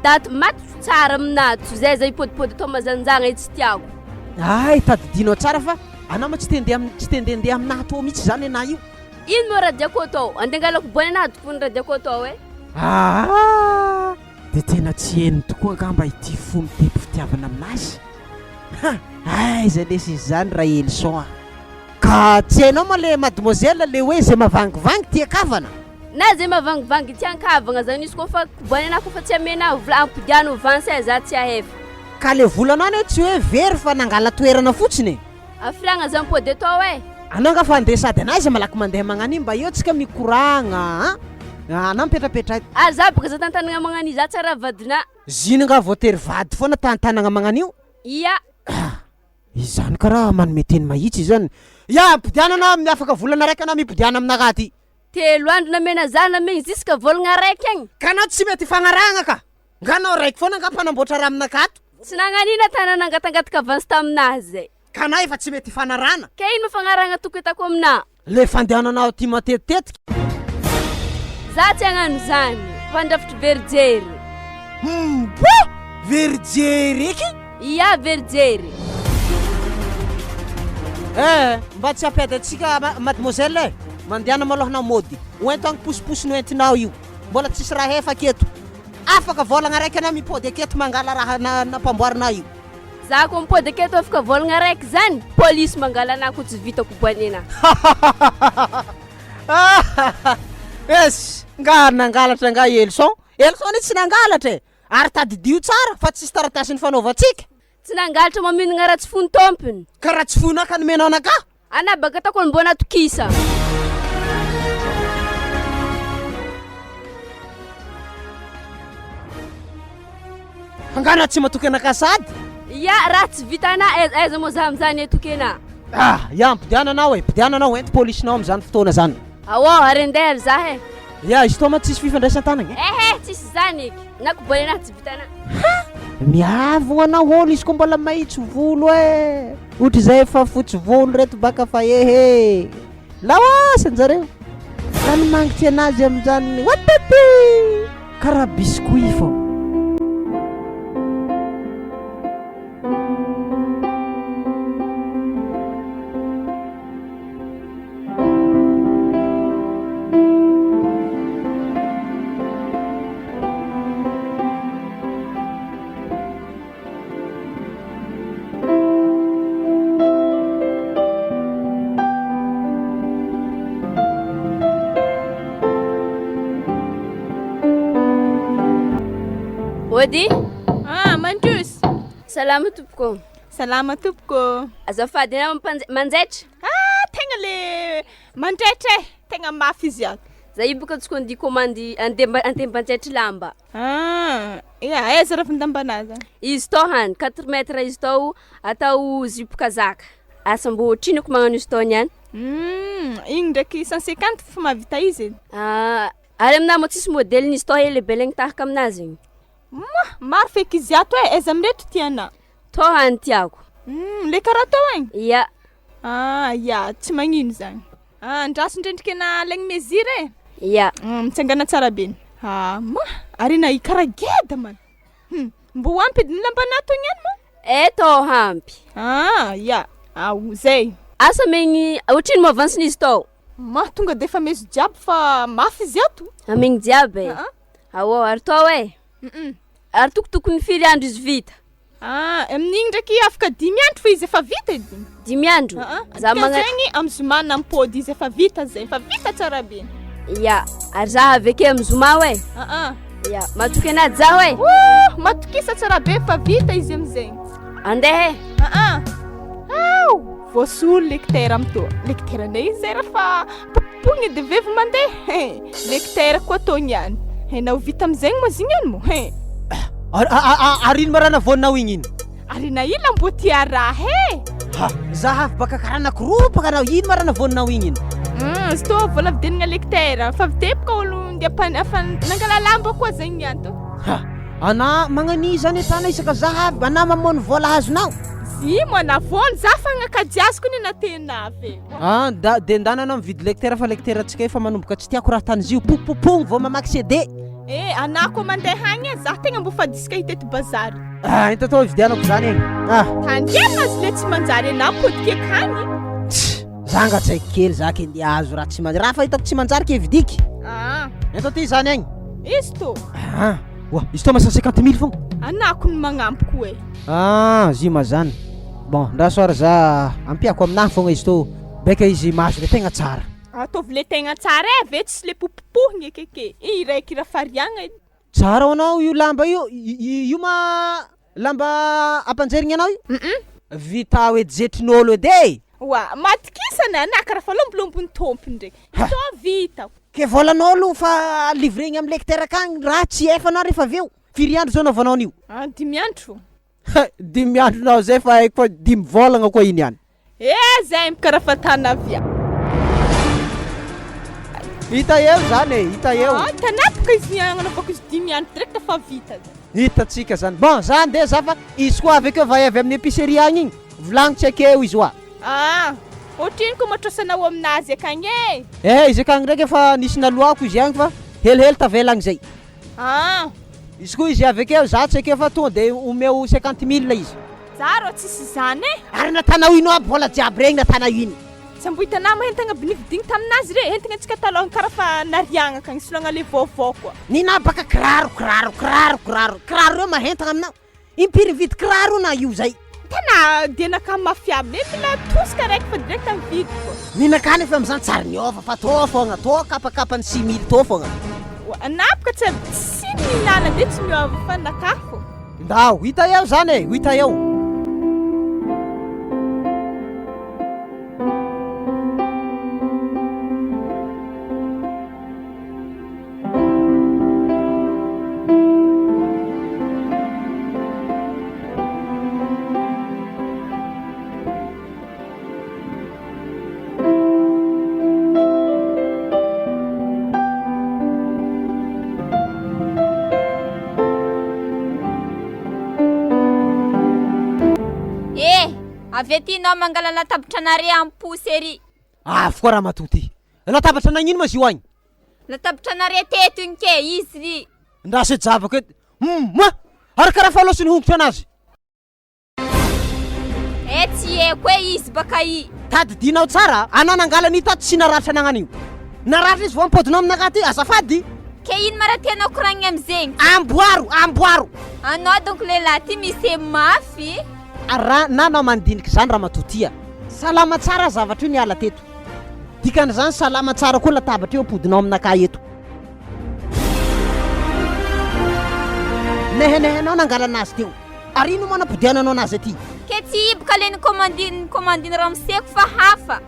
S3: daty maty tsara aminato zay za hipodipody atao mazanjagna e tsy tiako
S1: tadidinao tsara fa anao ma tsy tendendeha aminahy atao mihitsy zany ana io
S3: ino mo raha diako atao andeha angala koboany anahy tokony raha diako atao e
S1: de tena tsy heno tokoa angamba ity fo mitepy fitiavana aminazy zay lesy izy zany raha elson ka tsy hainao ma le mademoiselle le hoe zay mavangivangy tiakavana
S3: na zay mavangivangy tiankavagna zany izy kofa koboany anahy kofa tsy amena ampidiano vansay za tsy ahefa
S1: ka le volanao ane tsy hoe very fa nangala toerana fotsiny
S3: afiragna za mipody atao e
S1: anao nga fa andeha sady anazy malaky mandeha magnano iny mba eo tsika mikoragna anao mipetrapetra
S3: za baka za tantanagna magnano io za tsara vadina
S1: ziny nga voatery vady foana tantanagna magnano io
S3: ia
S1: izany karaha manome teny mahitsy zany mipodiana anao amin'ny afaka volana raiky anao mipodiana aminaka ty
S3: 3 andro namena za namegny ziska volagna raiky agny
S1: ka anao tsy mety fanaragna ka nga anao raiky foana nga mpanamboatra raha aminakato
S3: tsy nagnanina tanana angatangatika avansy taminazy zay
S1: ka anao efa tsy mety fanarana
S3: ka ino mafanaragna toko hitako amina
S1: le fandehananao ty matetitetika
S3: za tsy hagnano zany fandrafitry verijery
S1: verijery eky
S3: ia verijery
S1: mba tsy apedy atsika mademoiselle mandehana malohanao mody oento agny posiposy noentinao io mbola tsisy raha efa aketo afaka volagna raiky anao mipody aketo mangala raha nampamboarina io
S3: za ko mipody aketo afaka volagna raiky zany polisy mangala anah ko tsy vita koboany
S1: esy nga nangalatra nga elson tsy nangalatra e ary tadidio tsara fa tsisy taratasiny fanaovantsika
S3: tsy nangalatra maminagna raha tsy fony tompony
S1: ka raha tsy fonao ka nomenao anaka
S3: ana baka ataoko mbona tokisa
S1: angana tsy matoky anaka sady
S3: ia raha tsy vitana aiza mo za amizany etoky ana
S1: mipodiana anao mipodiana anao ento polisinao amizany fotoana zany
S3: ary andeha za
S1: izy toma tsisy fifandraisan-tanagna
S3: tsisy zany eky na koboany anahy tsy vitana
S1: miavo anao olo izy koa mbola mahitsy volo e ohatra zay efa fotsy volo reto baka fa ehe laoasany zareo zany mangitry anazy amin'izany watati karaha biscuit fô.
S3: Ody?
S2: Mandroso.
S3: Salama tompoko.
S2: Salama tompoko.
S3: Azafady anao manjaitra?
S2: Tegna le manjaitra e, tegna mafy izy ato.
S3: Za io boka tsoko andia commande andeha manjaitra lamba.
S2: Aiza raha findambanazy?
S3: Izy tao hany 4 metres izy tao atao zipo kazaka. Asa mbo trinako magnano izy tao niany.
S2: Igny ndraiky 150 fa mahavita izy.
S3: Ary aminah mo tsisy modèle izy tao lebelegny tahaka aminazy igny.
S2: Maro feky izy ato e, aiza mireto tiana?
S3: Tao hany tiako.
S2: Le karaha tao igny?
S3: Ya.
S2: Ya, tsy magnino zany. Andrasondrendriky na legny mesure e?
S3: Ya.
S2: Mitsangana tsara be. Ary na karaha geda man. Mbo ampy ny lambanato igny any mo?
S3: Tao hampy.
S2: Ya. Zay.
S3: Asa megny ohatriny mo avance izy tao?
S2: Tonga de efa meso jiaby fa mafy izy ato.
S3: Amegny jiaby e. Ary tao e. Ary tokotokony firy andro izy vita?
S2: Amin'igny ndraiky afaka 5 andro fa izy efa vita edy.
S3: 5 andro?
S2: Za magnaigny amin'ny zoma na mipôdy izy efa vita zay, efa vita tsara be.
S3: Ya, ary za aveke amin'ny zoma we? Ya, matoky anazy za we?
S2: Matokisa tsara be fa vita izy amizay.
S3: Andehe?
S2: Voasolo lecteur amto. Lecteur anay izy zay raha pogny de vevo mandeha. Lecteur koa tao niany. Hainao vita amizegny moa zigny any mo.
S1: Ary ino marana vonao igny iny?
S2: Ary na ila mbo tia raha e.
S1: Zahavy baka karaha nakiropaka anao ino marana vonao igny iny?
S2: Izy tô vola videnagna lecteur. Fa videbaka olo nangala lamba koa zegny ato.
S1: Ana magnani zany tana isaka zahavy ana mamono vola azonao?
S2: Mo anavony za fagnakajaziko ny natenavy.
S1: De ndana anao mividy lecteur fa lecteur atsika efa manomboka tsy tiako raha tany zio popopogny vao mamaky CD.
S2: Anako mandeha hagny za tegna mbo fadisika hiteto bazary.
S1: Ita tao vidianako zany egny.
S2: Tandiana azy le tsy manjary ana podikeky hagny.
S1: Zanga tsaiky kely zaka andeha azo raha tsy manjary. Raha fa hitako tsy manjary ke vidiky. Ita ty zany egny.
S2: Izy tô.
S1: Izy tao ma 150 000 fogna.
S2: Anako ny magnampiko e.
S1: Zima zany. Bon, nda soara za ampiako aminahy fogna izy tô beka izy mahazo le tegna tsara.
S2: Ataovy le tegna tsara e, ve tsy le popopohigny ekeke. Iraiky raha fariagna edy.
S1: Tsara anao io lamba io ma lamba ampanjerigny anao io? Vita hoe jetrin'olo edy.
S2: Matikisana anaka raha fa lombolombony tompony ndraiky. Tô vita.
S1: Ke volan'olo fa livregny amin'ny lecteur akagny raha tsy efanao rehefa aveo. Firy andro zao naovanao an'io?
S2: 5 andro.
S1: 5 andro nao zay fa haiko 5 volagna koa iny ihany.
S2: Zay karaha fatana avia.
S1: Hita eo zany e, hita eo.
S2: Tanapaka izy agnanaovako izy 5 andro direct fa vita.
S1: Hitatsika zany. Bon, zany de za fa izy koa avekeo va avy amin'ny épicerie agny igny. Volagnitsika eo izy oa.
S2: Ohatriny koa matrosanao aminazy akagny e.
S1: Izy akagny ndraiky efa nisy naloako izy agny fa helihely tavelagny zay. Izy koa izy avekeo za tsaiky efa tonga de omeo 50 000 izy.
S2: Za rô tsisy zany e.
S1: Ary natanao ino aby vola jiaby regny natanao ino?
S2: Sambo hitanao mahentagna binividigny taminazy re, entagna antsika taloha karaha fa nariagna akagny solagna le vaovao koa.
S1: Nina baka kiraro io mahentagna aminao. Impiry vidy kiraro na io zay?
S2: Tena dienaka mafiaby le mila tosika raiky fa direct mividy koa.
S1: Ninakany efa amizany tsara niova fa tô fogna, tô kapakapany 6 000 tô fogna.
S2: Anapaka tsy mihinana de tsy miova fa nakafo.
S1: Ndao, hita eo zany e, hita eo.
S3: avy atinao mangala latabatranare amposy ery
S1: foa raha matoty latabatra nagnino ma zio agny
S3: latabitranare teto igny ke izy ry
S1: ndrase javako ety ma ary karaha falosiny hongotro anazy
S3: tsy haiko hoe izy baka i
S1: tadidinao tsara anao nangala nitato tsy naratra nagnan'io naratra izy vao ampodinao aminaka ty azafady
S3: ke ino mara tianao koragny amizegny
S1: amboaro
S3: anao donc lehilahy ty misy mafy
S1: raha nanao mandiniky zany raha matotia salama tsara zavatra io niala teto dikan'izany salama tsara koa latabatra io apodinao aminaka eto nehenehenao nangala anazy teo ary ino manapodiananao anazy aty
S3: ke tsy iboka le nicommandine ramoseko fa hafa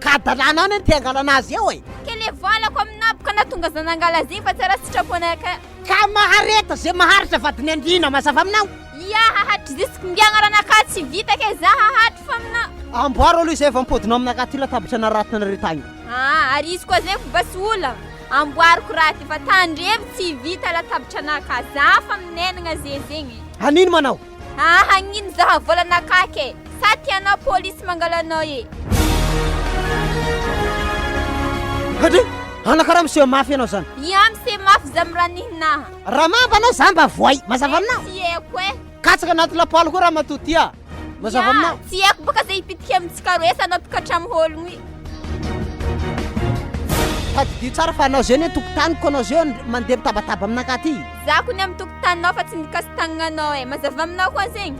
S1: ka dalanao ne ty angala anazy eo e
S3: ke le volako aminaboka natonga zanangala zigny fa tsara sitraponaka
S1: ka mahareta zay maharitra vadiny andrina mazava aminao
S3: ia hahatry zisky ngiagna ranaka tsy vita ke za hahatry fa amina
S1: amboaro aloha izay vampodinao aminaka ty latabatra naratina nareo tagny
S3: ary izy koa zay fo basy ola amboariko raha ty fa tandrevo tsy vita latabatra naka za fa minenagna zay zegny
S1: hanino manao
S3: hagnino zaha volanaka ke sa tianao polisy mangalanao e
S1: hady anakaraha miseho mafy ianao zany
S3: ia mise mafy za miranihinaha
S1: raha mamba anao za mba voay mazava aminao
S3: tsy haiko e
S1: katsaka anaty lapoaly koa raha matotia mazava aminao
S3: tsy haiko baka zay hipitiky amintsika roe sa anao pikatra am'ologno i
S1: tadidio tsara fa anao zay ne tokotaniko anao zay mandeha mitabataba aminaka ty
S3: za ko ny amin'ny tokotaninao fa tsy nikasy tagnanao e mazava aminao koa zegny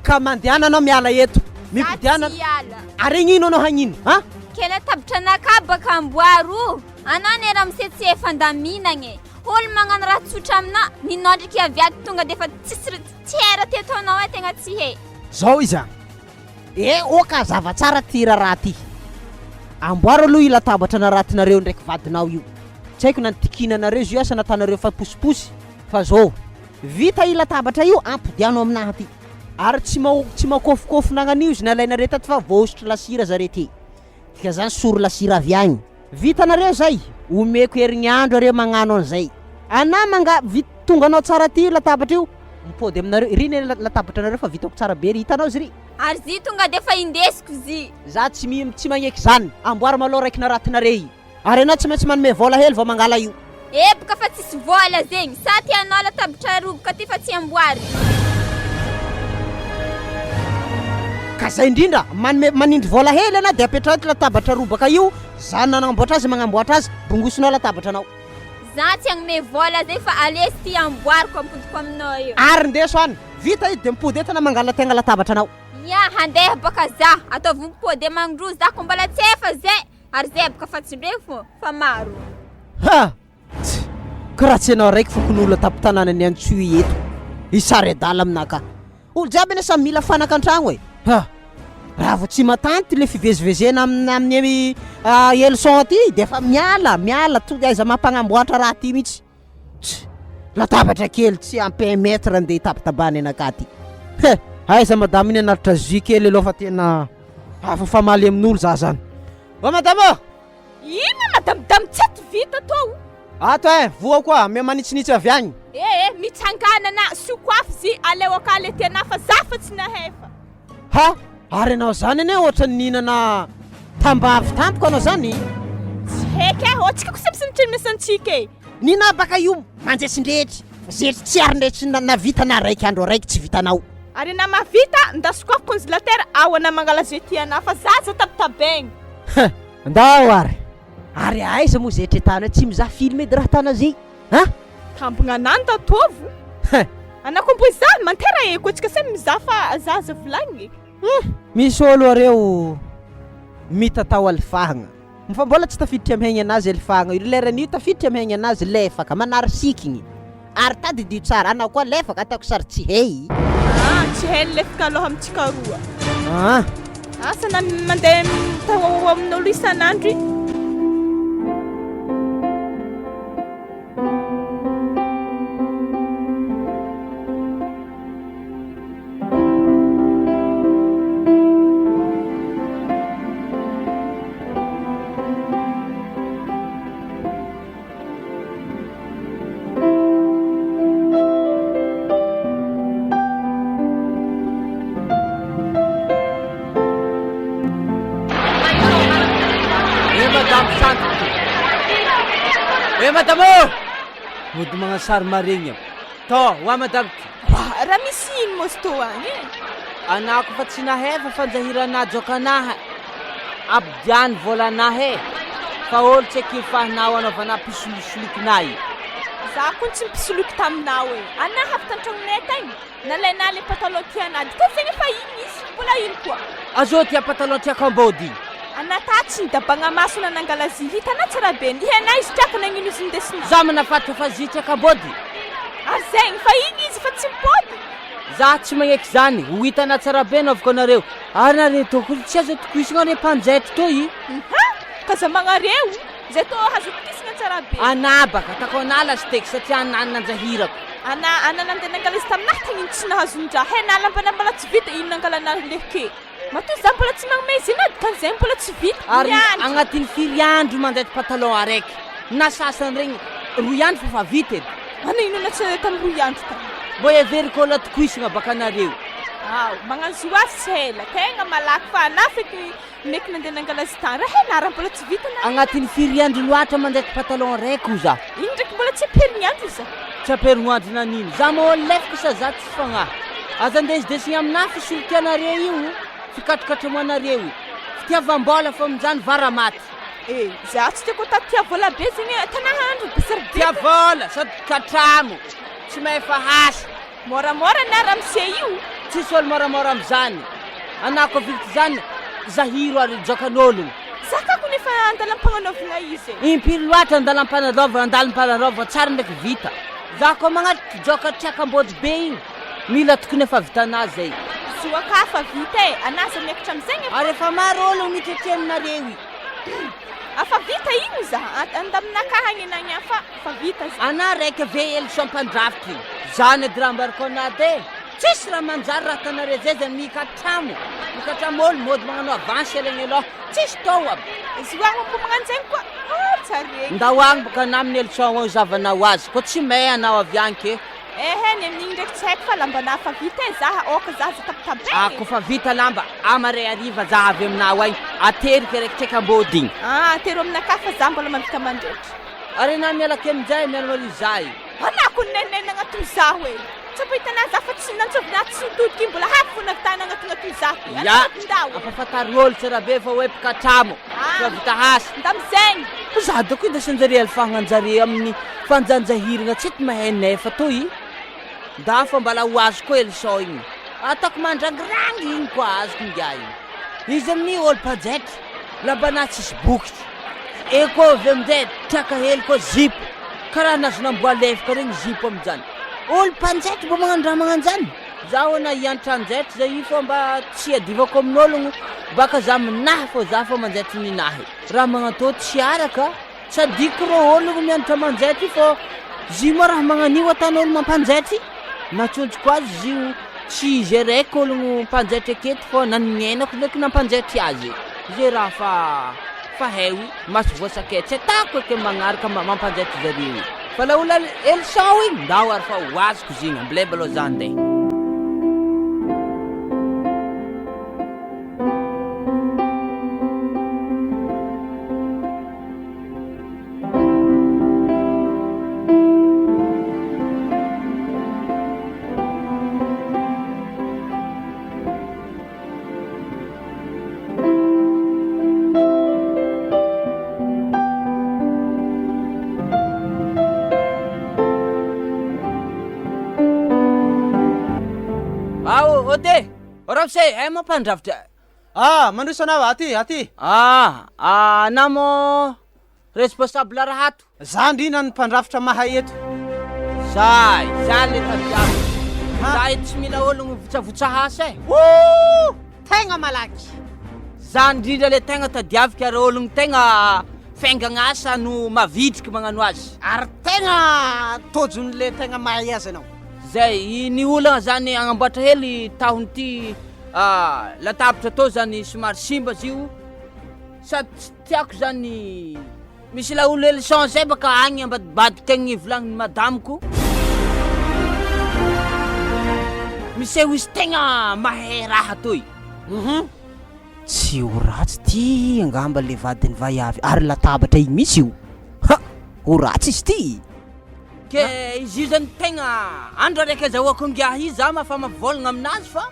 S1: ka mandehana anao miala eto mipidiana
S3: iala
S1: ary gnino anao hagnino
S3: ke latabitranaka baka amboaro anao ne raha misetsy efandaminagny olo magnano raha tsotra amina ninondraky aviady tonga defa tsera teto anao e tegna tsy he
S1: zao iza oka zava tsara ty raha ty amboaro aloha i latabatra naratinareo ndraiky vadinao io tsy haiko nantikinanareo izy io asa natanareo fa posiposy fa zao vita i latabatra io ampodiano aminaha ty ary tsy makofokofo nagnan'io izy nalainareo taty fa voasotro lasira zare ty dika zany soro lasira avy agny vitanareo zay omeko herignandro areo magnano an'izay ana tonga anao tsara ty latabatra io mipody aminareo ry ne latabatra nareo fa vitako tsara be ry hitanao izy ry
S3: ary zy tonga defa indesiko zy
S1: za tsy magneky zany amboary malao raiky naratinare ary anao tsy maintsy manome vola hely vao mangala io
S3: boka fa tsisy vola zegny sa tianao latabatra roboka ty fa tsy amboary
S1: ka zay indrindra manindry vola hely anao de apetrao ty latabatra robaka io za nanamboatra azy magnamboatra azy bongosinao latabatra anao
S3: za tsy agnome vola zay fa alesy ty amboariko ampodiko aminao io
S1: ary ndeso any vita izy de mipody etana mangala tegna latabatra anao
S3: ia handeha baka za ataovy mipody amangro za ko mbala tsy efa zay ary zay baka fa tsy ndreky fo fa maro
S1: karaha tsy anao raiky fokon'olo tapin-tanànany antsoy eto isary adala aminaka olo jiaby ane samy mila fanaka an-tragno e raha vao tsy matanty le fivezivezena amin'ny elson ty de fa miala tonga aiza mampanamboatra raha ty mihitsy latabatra kely tsy ampy 1 metre andeha itabatabany anaka ty aiza madamo iny analitra jus kely aloha fa tena afa famaly amin'olo za zany madamo
S2: ina madamodamo tsy aty vita tao
S1: ato voa koa me manitsinitsy avy agny
S2: mitsanganana sokoafy zy aleoaka le tiana fa za fa tsy nahefa
S1: ary anao zany ane ohatra ninana tambavy tampoko anao zany
S2: tsy heky tsika ko sampisamitry miasantsika
S1: nina baka io manjesindretry zetry tsy arindretry navita na raiky andro raiky tsy vitanao
S2: ary na mavita ndasoko congélateur ao ana mangala zay tiana fa za tabitabegny
S1: ndao ary aiza moa zetry tana tsy mizaha film edy raha tana zay
S2: tambogna anany tatovo anakomboy za mantera eko tsika samy mizaha fa zaza volagny
S1: misy olo areo mitatao alifahagna fa mbola tsy tafiditra amihegny anazy alifahagna io leran'io tafiditra amihegny anazy lefaka manary sikigny ary tadidio tsara anao koa lefaka ataoko sary tsy hay
S2: tsy hay lefaka aloha amitsika roa asa na mandeha tao amin'olo isan'andro
S4: sampo. Madamo! Mody mga sary maregny. To, wa madamo.
S2: Raha misy ino moa sto agny e?
S4: Anako fa tsy nahefa fanjahirana jokanaha. Abdiany volanahe. Fa olo tsy kifahnao anaovana pisolosolokinay.
S2: Za koa tsy mpisoloky taminao e. Anaha avy tan-tragnonay tagny. Nalaina le patalon tianady. Ka zegny efa ino izy? Mbola ino koa?
S4: Azo tia patalon tiako ambody.
S2: Anata tsy nidabagna maso na nangala zy hitanao tsara be. Ihenay izy tiako nagnino izy ndesina.
S4: Za manafatra fa zy tiako ambody.
S2: Ary zegny fa ino izy fa tsy mipody.
S4: Za tsy magneky zany. Ho hitana tsara be naovako anareo. Ary nareo toko tsy azo tokoisana re mpanjaitra toy.
S2: Ka za magnareo. Zay to hazo tokisana tsara be.
S4: Anabaka tako anala steak satria nanjahirako.
S2: Ana nandeha nangala izy taminahy tagnino tsy nahazon-draha. Henala mbanambala tsy vita ino nangalana leke. Matoy za mbola tsy magnome izy inady ka zay mbola tsy vita.
S4: Ary agnatin'ny 4 andro manjaitra patalon araiky. Na sasany regny 2 andro fa vita edy.
S2: Ana ino na tsy tamin'ny 2 andro ta.
S4: Mbô everiko la tokoisana baka anareo.
S2: Magnano zoasy tsy hela. Tegna malaky fa ana feky meky nandeha nangala izy tany. Raha henara mbola tsy vita na.
S4: Agnatin'ny 4 andro loatra manjaitra patalon araiky ho za.
S2: Ino ndraiky mbola tsy aperinandro za.
S4: Tsy aperinandro nanino. Za maholo lefaka sa za tsy fagnahy. Aza ndesidesiny aminahy fisolokianareo io. Fikatrokatra anareo. Fitiavam-bola fa amin'izany varamaty.
S2: Za tsy tiako tatia vola be zegny tanahandro besardy.
S4: Tia vola sady katramo. Tsy maefa hasa.
S2: Moramora na ramse io.
S4: Tsisy olo moramora am'izany. Anako vity zany zahiro ary jokan'ologno.
S2: Zakako nefa andalam-pagnanaovana izy.
S4: Impiry loatra andalam-pananaovana tsara ndraiky vita. Za koa magnatitra joka triaka ambody be igny. Mila tokony efa vitanazy zay.
S2: Zoaka fa vita e. Anaza miakatra am'zegny.
S4: Ary efa maro olo mitretry aminareo.
S2: Afa vita ino za? Andaminaka hagnenagny fa vita za.
S4: Ana raiky ave elson mpandrafitra iny. Zany edy raha mbarako anady. Tsisy raha manjary raha tanare zay zany mikatramo. Mikatramo olo mody magnano avansy regny aloha. Tsisy tao aby.
S2: Zoagna po magnano zegny koa. Tsare.
S4: Ndahoagny baka namin'ny elson ao zavanao azy. Ko tsy may anao avy any ke.
S2: Nenigny ndraiky tsy haiko fa lambana fa vita e za oka za tapitabe.
S4: Ko fa vita lamba amare ariva za avy aminao agny. Aterika raiky tseka ambody igny.
S2: Atero aminaka fa za mbola mampita mandraitra.
S4: Ary na mialaka amin'izay mialamalo izay.
S2: Anako nenena agnaty zaho e. Tsy hitana za fa tsy nantsovina tsy nitodiky mbola hafa fo navitana agnaty zaho.
S4: Ya, ampafatary olo tsara be fa hoe pikatramo. Fa vita hasa.
S2: Ndamizegny.
S4: Za doko indasanjare alfahagnanjare amin'ny fanjanjahirana tsy ty mahay nefa toy. Da fa mbala ho azo koa elson igny. Atako mandrangirang igny koa azoko ngia igny. Izy amin'ny olo mpanjaitra. Labana tsisy bokitra. Eko avy amin'izay tiaka hely koa zipo. Karaha nazonamboa lefaka regny zipo amin'izany. Olo mpanjaitra mbo magnano raha magnano zany. Zaho na hianatra anjaitra zay fa mba tsy adivako amin'ologno. Baka za minahy fô za fa manjaitra ninahy. Raha magnatô tsy araka. Tsy adiko rô ologno mianatra manjaitra fô zy moa raha magnanio atan'olo mampanjaitra. Natsontsoko azy zio tsy izy raiky ologno mpanjaitra aketo fô naninenako ndraiky nampanjaitra azy. Zay raha fa hay maso voasakay tsy atako eky magnaraka mampanjaitra zareo. Fa la ola elson igny ndao ary fa ho azoko zigny ambilay baloha za andeha. Ode, oravse, mo mpandrafitra.
S1: Mandroso anao aty.
S4: Namo responsable rahato.
S1: Za ndrina ny mpandrafitra mahay eto.
S4: Za le tadiavo. Za tsy mila ologno vitsavotsa hasa e.
S1: Tegna malaky.
S4: Za ndrindra le tegna tadiaviko ary ologno tegna faingagna asa no mavitriky magnano azy.
S1: Ary tegna tojony tegna mahay azy anao.
S4: Zay ny olagna zany agnamboatra hely tahony ty latabatra tô zany somary simba zio. Sady tsy tiako zany misy la olo elson zay baka agny ambadibadika agny volagniny madamiko. Miseho izy tegna mahay raha toy.
S1: tsy ho ratsy ty angamba le vadiny vaiavy ary latabatra igny misy io ho ratsy izy ty
S4: ke izy io zany tegna andro araiky azahoako ngiahy izy za mafa mavolagna aminazy fa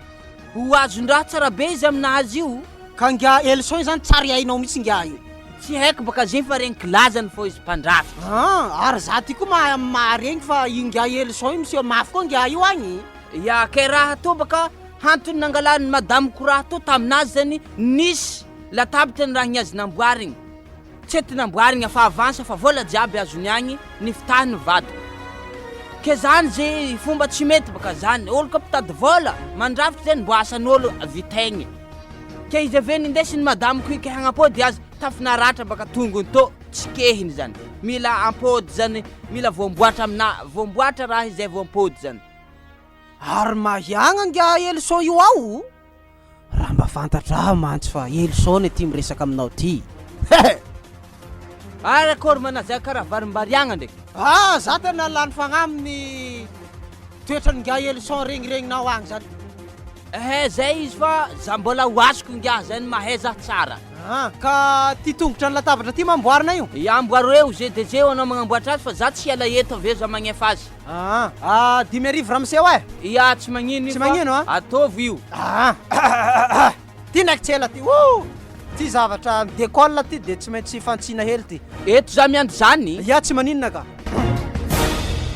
S4: ho azon-draha tsara be izy aminazy io
S1: ka ngia elson zany tsara iainao mihitsy ngia io
S4: tsy haiko baka zay fa regny kilazany fô izy mpandrafy
S1: ary za ty koa maharegny fa io ngia elson io monsieur mafy koa ngia io agny
S4: ya ke raha to baka hantony nangalany madame koraha to taminazy zany nisy latabatra ny raha ny azy namboarigny tsy ety namboarigny fa avansa fa vola jiaby azony agny ny fitahiny vadiko ke zany zay fomba tsy mety baka zany olo ka mpitady vola mandrafitra zany mbo asan'olo vitaigny ke izy aveny indesiny madame ko ke hagnapody azy tafinaratra baka tongony to tsy kehiny zany mila ampody zany mila voamboatra amina voamboatra raha izay voampody zany
S1: ary mahiagna ngia elson io ao raha mba fantatra mantsy fa elson ty miresaka aminao ty
S4: ary akory manazay karaha varimbariagna ndraiky
S1: za tena lany fagnaminy toetrany ngia elson regniregninao agny zany
S4: zay izy fa za mbola hoazoko ngia zany mahay za tsara
S1: ka ty tongotra ny latabatra ty mamboarina io
S4: amboaro eo je de je anao magnamboatra azy fa za tsy ela eto aveo za magnefa azy
S1: 5,000 raha miseo
S4: ya tsy magnino
S1: tsy magnino
S4: ataovy io
S1: ty ndraiky tsy ela ty ty zavatra d'école ty de tsy maintsy fantsina hely ty
S4: eto za miandro zany
S1: ya tsy maninona ka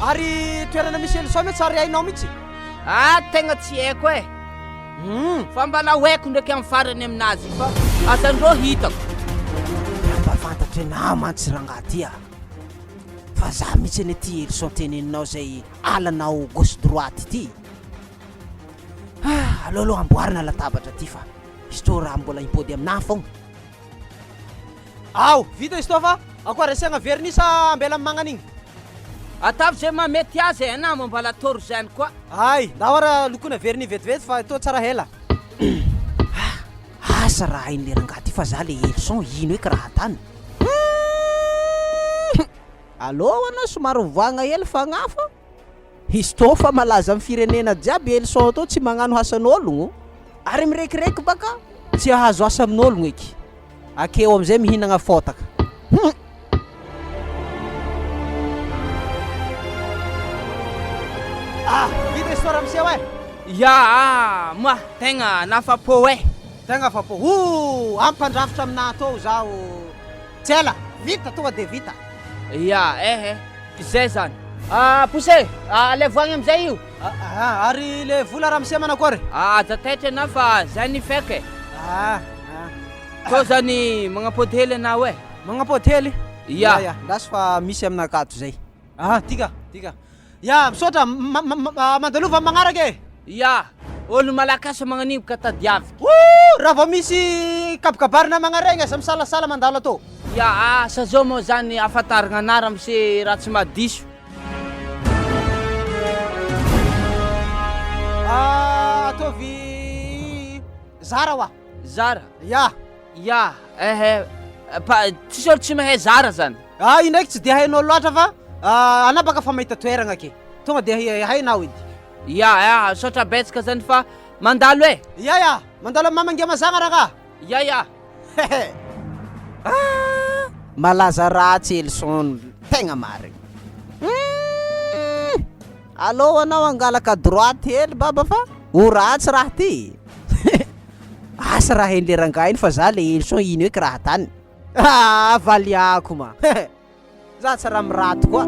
S1: ary toerana misy elson mety tsara iainao mihitsy
S4: tegna tsy haiko fa mbala hoaiko ndraiky amin'ny farany aminazy fa azandreo hitako
S1: mba fantatra na mantsy rangaha ty fa za mihitsy ane ty elson teneninao zay alanao gauche droite ty aloaloha amboarina latabatra ty fa izy to raha mbola impody amina fogna vita izy to fa ako resegna vernisa ambela magnan'igny
S4: atavy zay mamety azy ana mambala toro zany koa
S1: ndawara lokona verni vetivety fa to tsara hela asa raha iny le rangaha ty fa za le elson ino eky raha tany aloha somary voagna hely fagnafa izy to fa malaza amin'ny firenena jiaby elson to tsy magnano asan'ologno ary mirekireky baka tsy ahazo asa amin'ologno eky akeo amizay mihinagna fotaka vita histoire miseo
S4: ya ma tegna nafapo
S1: tegna afapo ampandrafitra amina to zaho tsy ela vita tonga de vita
S4: ya zay zany poussé le voagny amizay io
S1: ary le vola raha miseo manakory
S4: za taitra na fa zay ny feke to zany magnapody hely anao
S1: magnapody hely
S4: ya
S1: ndasy fa misy aminakato zay tika ya misaotra mandalova magnaraka
S4: ya olo malagasy magnanio ka tadiavy
S1: raha vao misy kabakabarina magnaregny aza misalasala mandalo ato
S4: ya sa zao moa zany afataragna anara misy raha tsy madiso
S1: ataovy zara
S4: zara
S1: ya
S4: tsisy olo tsy mahay zara zany
S1: io ndraiky tsy de hainao loatra fa anabaka fa mahita toeragna ke tonga de hainao edy
S4: ya sotra betsaka zany fa mandalo
S1: ya mandalo mamangia mazagna raha
S4: ya
S1: malaza ratsy elson tegna marigny allo anao angalaka droite hely baba fa ho ratsy raha ty asa raha henle rangaha iny fa za le elson ino eky raha tany valiako ma za tsara mirato koa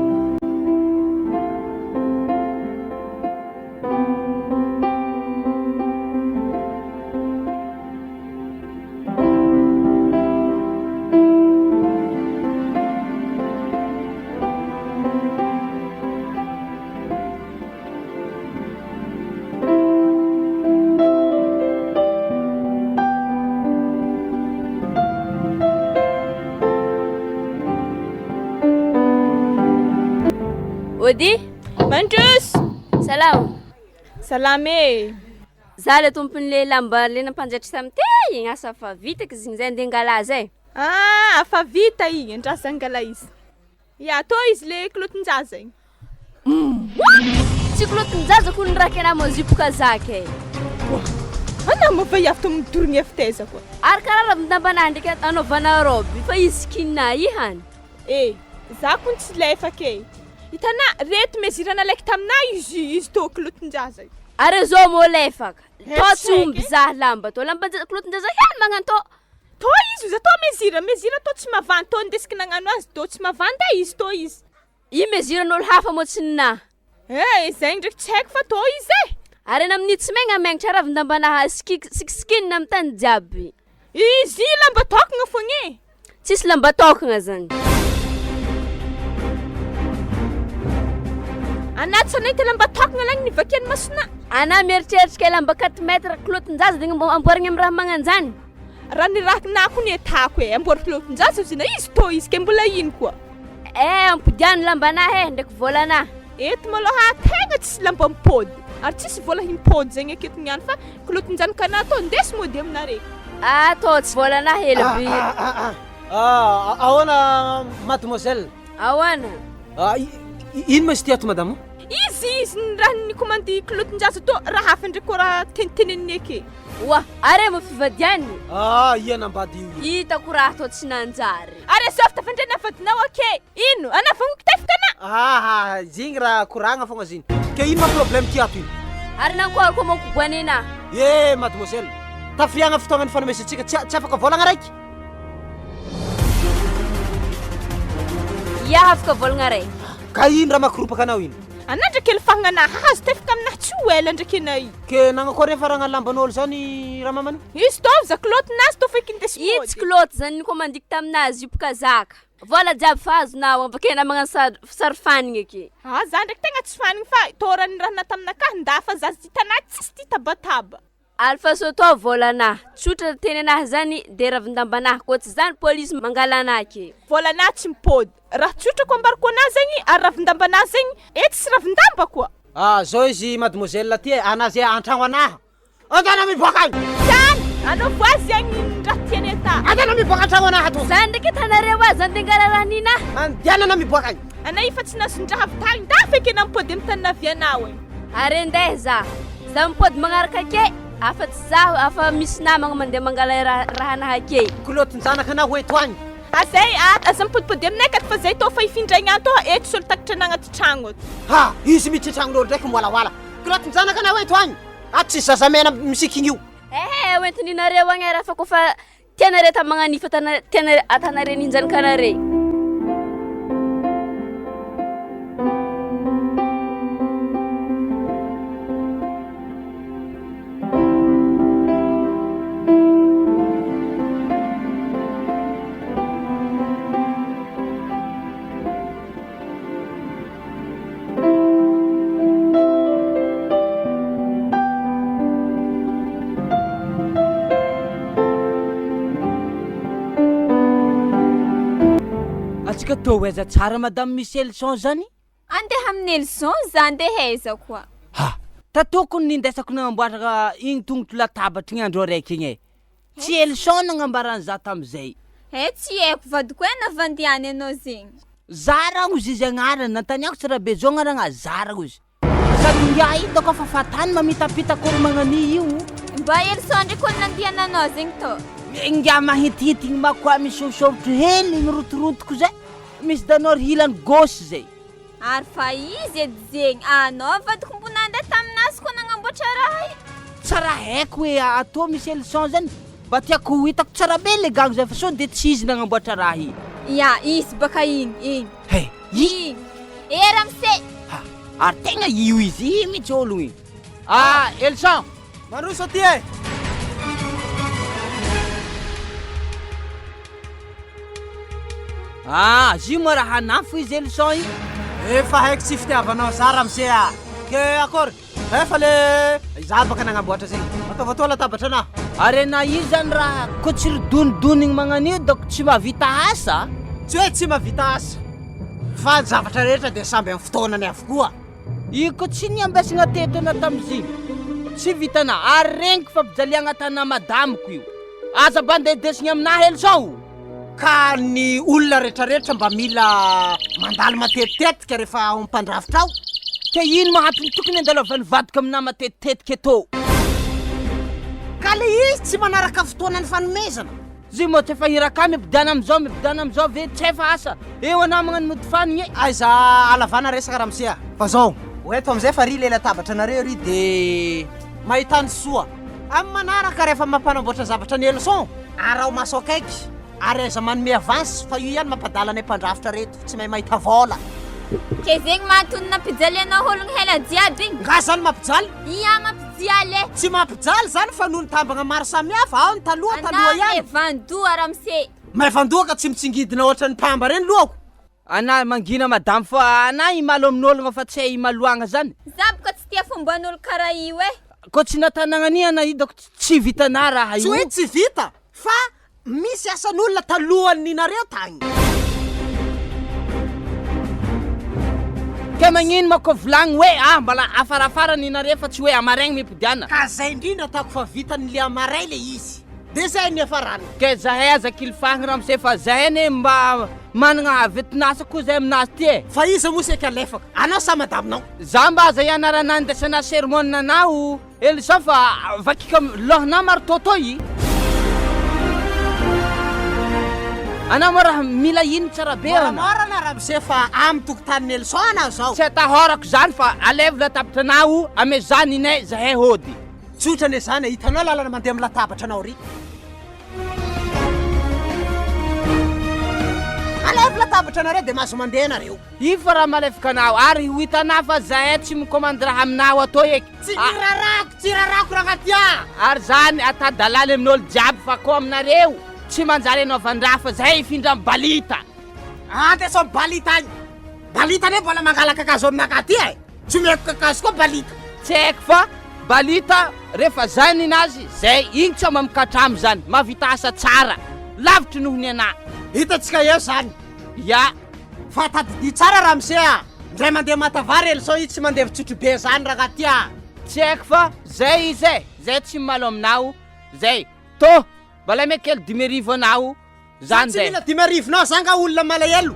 S3: Odi?
S2: Mandrus!
S3: Salame! Za le tompony le lamba le nampanjaitra tamin'ity igny asa fa vita ka zigny zay andeha angala zay.
S2: Fa vita igny andrasa angala izy. Ya to izy le kilotin-jaza igny.
S3: Tsy kilotin-jaza ko ny raha kena mazipoka zaka
S2: Ana mo fa yafto midorigny afteza koa.
S5: Ary karaha ravin-dambanahy ndraiky anaovana robe fa izy kinina ihany.
S2: Za kun tsy lefa ke. Itana reto mezirana laiky taminahy izy tô kilotin-jaza.
S5: Ary zao mo lefaka. Tô tsy omby za lamba tô lamba kilotin-jaza hely magnano tô.
S2: Tô izy za tô mezira tô tsy mavandy tô ndesika nagnano azy tô tsy mavandy izy tô izy.
S5: I meziran'olo hafa mo tsy ninahy.
S2: Zay ndraiky tsy haiko fa tô izy
S5: Ary namin'ny tsy megna ravin-dambanahy sikinina amin'ny tany jiaby.
S2: Izy lamba tokagna fogna
S5: Tsisy lamba tokagna zany.
S2: Anaty sanay lamba tokagna lang ny vakiany masona.
S5: Ana mieritreritra lamba 4 metra kilotin-jaza dia amboarigny amin'ny raha magnanjany.
S2: Raha ny raha ko ny atako amboary kilotin-jaza zina izy tô izy ke mbola ino koa.
S5: Ampidiano lambanahy ndraiky volanahy.
S2: Eto maloha tegna tsisy lamba mipôdy. Ary tsisy vola himpôdy zegny aketo niany fa kilotin-jany kana tô ndesy mody aminare.
S5: Tô tsy volanahy hely be.
S1: Ahoana mademoiselle?
S5: Ahoana?
S1: Ino ma izy ty ato madamo?
S2: Izy raha ny commande kilotin-jaza tô raha hafa ndraiky koa raha teniteneniny ake.
S5: Wa, are mo fivadiany.
S1: Iana ambady io.
S5: Hitako raha tô tsy nanjary.
S2: Are sof tafandrena vadinao ake. Ino? Ana vangoko tefkana.
S1: Zigny raha koragna fogna ziny. Ke ino ma problème ty ato ino?
S5: Ary nankory ko manko boanina.
S1: Mademoiselle. Tafiriagna fotoagna ny fanamesitsika tsy afaka volagna raiky.
S5: Ia afaka volagna raiky.
S1: Ka ino raha makoropaka anao ino?
S2: Ana ndraiky elefagna hazo tefika aminahy tsy ela ndraiky anay.
S1: Ke nagnakory efa raha lamban'olo zany raha mamany?
S2: Izy tô za kilotin'azy tô feky ndesy mody.
S5: Itsy kiloty zany ny commandiko taminazy io kazaka. Vola jiaby fazonao avakena magnano sary fanigny ake.
S2: Za ndraiky tegna tsy fanigny fa tôrany raha nataminakahy ndafa za hitanahy tsisy ty tabataba.
S5: Alfa soto volanahy. Tsotra teny anahy zany de ravin-dambanahy koa tsy zany polisy mangala anahy ake.
S2: Volanahy tsy mipôdy. Raha tsotra ko ambariko anazy zegny ary ravin-dambanahy zegny tsy ravin-damba koa.
S1: Zao izy mademoiselle ty anazy antragno anahy. Andana miboaka agny.
S2: Anao voazy agny raha tiany ata.
S1: Andana miboaka antragno anahy ato.
S5: Zany ndraiky tanareo azy andengara raha nina.
S1: Andianana miboaka agny.
S2: Ana ifa tsy nason-draha vitagny da feky nampôdy amin'ny tany navianao e.
S5: Ary andeha za mipôdy magnaraka ake. Afa-tsy zaho afa misy namagna mandeha mangala raha anahy ake.
S1: Kilotin-janaka anao eto agny.
S2: Zay aza mipodipody aminay ka fa zay tô fa ifindraigna ato eto solo takatra anaty tragno.
S1: Izy mitritragnon'olo ndraiky moalawala. Kilotin-janaka anao eto agny. Tsy zazamena misikigny io.
S5: Oentinareo agny raha fa kofa tianare ta magnanifa tianare atanare ninjankanare.
S4: Atsika tô aiza tsara madame misy leçon zany?
S3: Andeha amin'ny leçon za andeha aiza koa.
S4: Tatoko nindesako nagnamboaraka igny tongotro latabatra igny andro araiky igny. Tsy leçon nagnambarany za tamizay.
S3: Tsy haiko vadiko navandihany anao zegny.
S4: Zara ozy izy agnarany nantaniako tsy raha bezo agnarana zara ozy. Sady ngia ito ka fa fatany mamitapitako olo magnani io.
S3: Mba leçon ndraiky koa nandiana anao zegny tô.
S4: Ngia mahitihity igny makoa misovosovotro hely igny rotorotoko zay. Misy danor hilany gauche zay.
S3: Ary fa izy edy zegny anao vadiko mbo nandeha taminazy koa nagnamboatra raha io.
S4: Tsara haiko hoe atao misy leçon zany. Mba tiako hitako tsara be le gango zay fa so de tsy izy nagnamboatra raha io.
S3: Ya, izy baka igny. Igny. Ramse.
S4: Ary tegna io izy mitsy olo igny. Leçon.
S1: Maroso ty e.
S4: Zio moa raha hanafo izy leçon io.
S1: Efa haiko tsy fitiavanao za Ramse ke akory. Efa le za baka nagnamboatra zegny. Ataovatoa latabatra anahy.
S4: Ary na io zany raha ko tsy ridonidonigny magnanio dako tsy mahavita asa.
S1: Tsy hoe tsy mahavita asa. Fa zavatra rehetra de samby amin'ny fotoanany avokoa.
S4: Io ko tsy niambesagna teto ana tamiziny. Tsy vitana ary regniko fa bijaliagna tana madamiko io. Aza bandedesigny aminahy leçon.
S1: Ka ny olona rehetrarehetra mba mila mandalo matetitetika rehefa mpandrafitra ao.
S4: Ke ino mahatonga tokony andalavan'ny vadika aminahy matetitetika eto.
S1: ka le izy tsy manaraka fotoana ny fanomezana.
S4: Zy mo tsy efa hiraka mipidana am'zao ve tsy efa asa eo ana magnano modifanigny e.
S1: Aiza alavana resaka ramsia fa zao oeto am'izay fa ry le latabatra nareo ry de mahitany soa amin'ny manaraka rehefa mampanamboatra zavatra ny leçon arao maso akaiky ary aiza manome avance fa io ihany mampadala ny mpandrafitra reto tsy mahay mahita vola.
S3: Ke zegny mahatonona mpijaly ologno hela jiaby igny.
S1: Nga zany mampijaly?
S3: Ia mampijaly e.
S1: Tsy mampijaly zany fa noho ny tambagna maro samihafa ao ny taloha ihany.
S3: Vandoa ramse.
S1: Mahay vandoa ka tsy mitsingidina ohatra ny pamba reny lohako.
S4: Ana mangina madame fa ana imalo amin'ologno fa tsy imaloagna zany.
S3: Zaboka tsy tia fomban'olo karaha io e.
S4: Ko tsy natanagna ana hitako tsy vitanà raha io.
S1: Tsy hoe tsy vita fa misy asan'olona talohan'ny nareo tagny.
S4: Ke magnino mako volagny hoe mbala afarafara ny nareo fa tsy hoe amaregny mipidiana.
S1: Ka zay indrindra ataoko fa vitany le amaray le izy. De zay ny afarany.
S4: Ke zahay aza kilifagny ramse fa zahay ne mba managna vetinasa koa zahay aminazy ty e.
S1: Fa iza moa seka lefaka. Anao sa madaminao.
S4: Za mba aza ianarana andesana sermone anao elisa fa vakika lohana martoto i. Ana mo raha mila ino tsara be ana.
S1: Moramorana ramse fa amin'ny tokotanin'ny leçon anao zao.
S4: Tsy atahorako zany fa alevo latabatra anao ame zany inay zahay hody.
S1: Tsotra ne zany hitanao lalana mandeha amin'ny latabatra anao ry. Alevo latabatra anareo de maso mandeha nareo.
S4: I fa raha malefaka anao ary ho hitanao fa zahay tsy mikomandy raha aminao atao eky.
S1: Tsy rarako raha tia.
S4: Ary zany atadalany amin'olo jiaby fa ko aminareo tsy manjary anao vandraha fa zahay ifindra amin'ny balita.
S1: De so balita agny. Balita ne mbola mangalaka kakazo aminaka ty e. Tsy meko kakazo koa balita.
S4: Tsy haiko fa balita rehefa zay ninazy zay igny tsy mamikatramo zany mavita asa tsara lavitry noho ny ana.
S1: Hitatsika eo zany.
S4: Ya
S1: fa tadidi tsara ramse ndray mandeha matavary leçon io tsy mandeha vitsotro be zany raha tia.
S4: Tsy haiko fa zay izy e zay tsy malo aminao zay to bala me kely 10,000 anao zany zay.
S1: Tsy mila 10,000 nao zanga olona malahelo.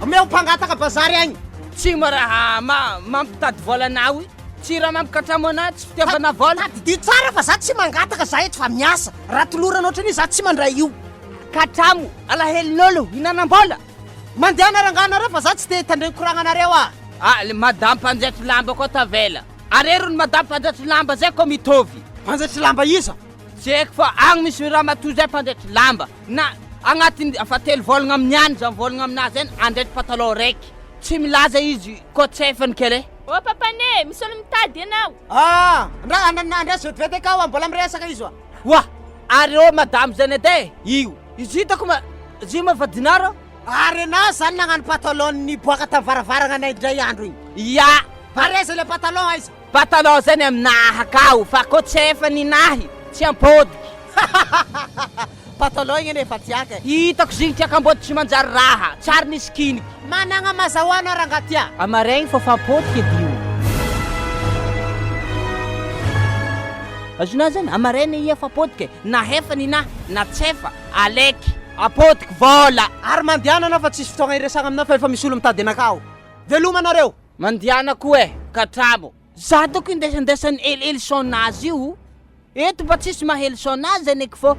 S1: Ameo mpangataka bazary agny.
S4: Tsy maraha mampitady vola anao tsy raha mampikatramo ana tsy fitiavana vola.
S1: Tadidi tsara fa za tsy mangataka za eto fa miasa. Raha tolorana ohatry ny za tsy mandray io.
S4: Katramo alahelin'olo hinanam-bola.
S1: Mandeha naranganareo fa za tsy te tandreny koragnanareo
S4: le madame mpanjaitry lamba koa tavela. Arerony madame mpanjaitry lamba zay koa mitovy.
S1: Mpanjaitry lamba iza?
S4: Tsy haiko fa agny misy raha matoy zay mpanjaitry lamba na agnatiny afa 3 volagna amin'ny any zany volagna aminazy zany andraiky pataloha raiky. Tsy milaza izy ko tsefany kely.
S2: O papane misy olo mitady anao.
S1: Ndra vetivety ka mbola miresaka izy
S4: Wa ary o madame zany ede io izy hitako zy mavadinaro.
S1: Ary anao zany nagnano patalon niboaka tavaravaragna anay indray andro igny.
S4: Ya
S1: pareza le patalon izy.
S4: Pataloha zany aminaha kao fa ko tsefa ninahy tsy ampodiky.
S1: Patalon igny efa tiaka.
S4: Hitako zigny tiaka ambody tsy manjary raha tsary nisy kiniky.
S1: Managna mazahoana rangatia.
S4: Amaregny fa fampodiky edy io. Azona zany amaregny ia fampodiky na hefa ninahy na tsefa aleky apodiky vola.
S1: Ary mandiana anao fa tsisy fotoagna iresagna aminao fa efa misy olo mitady anakao. Veloma anareo.
S4: Mandiana koa katramo. Za toko indesandesany elsonazy io. Eto mba tsisy mahelsonazy zany eky fô.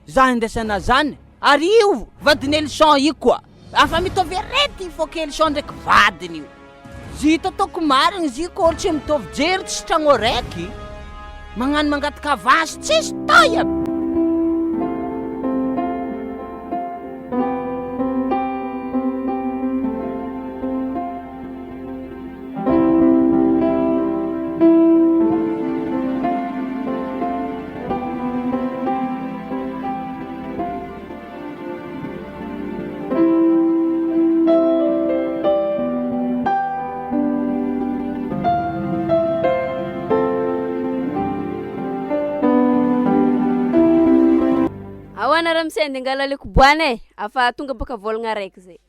S4: Za indesana zany. Ary io vadiny elson io koa. Afa mitovy arety fô ke elson ndraiky vadiny io. Zita toko marigny zy koa tsy mitovy jery tsy tragno raiky. Magnano mangataka avasy tsisy toya.
S5: Awana ramse ndengala le kubwane afa tonga baka volagna raiky zay.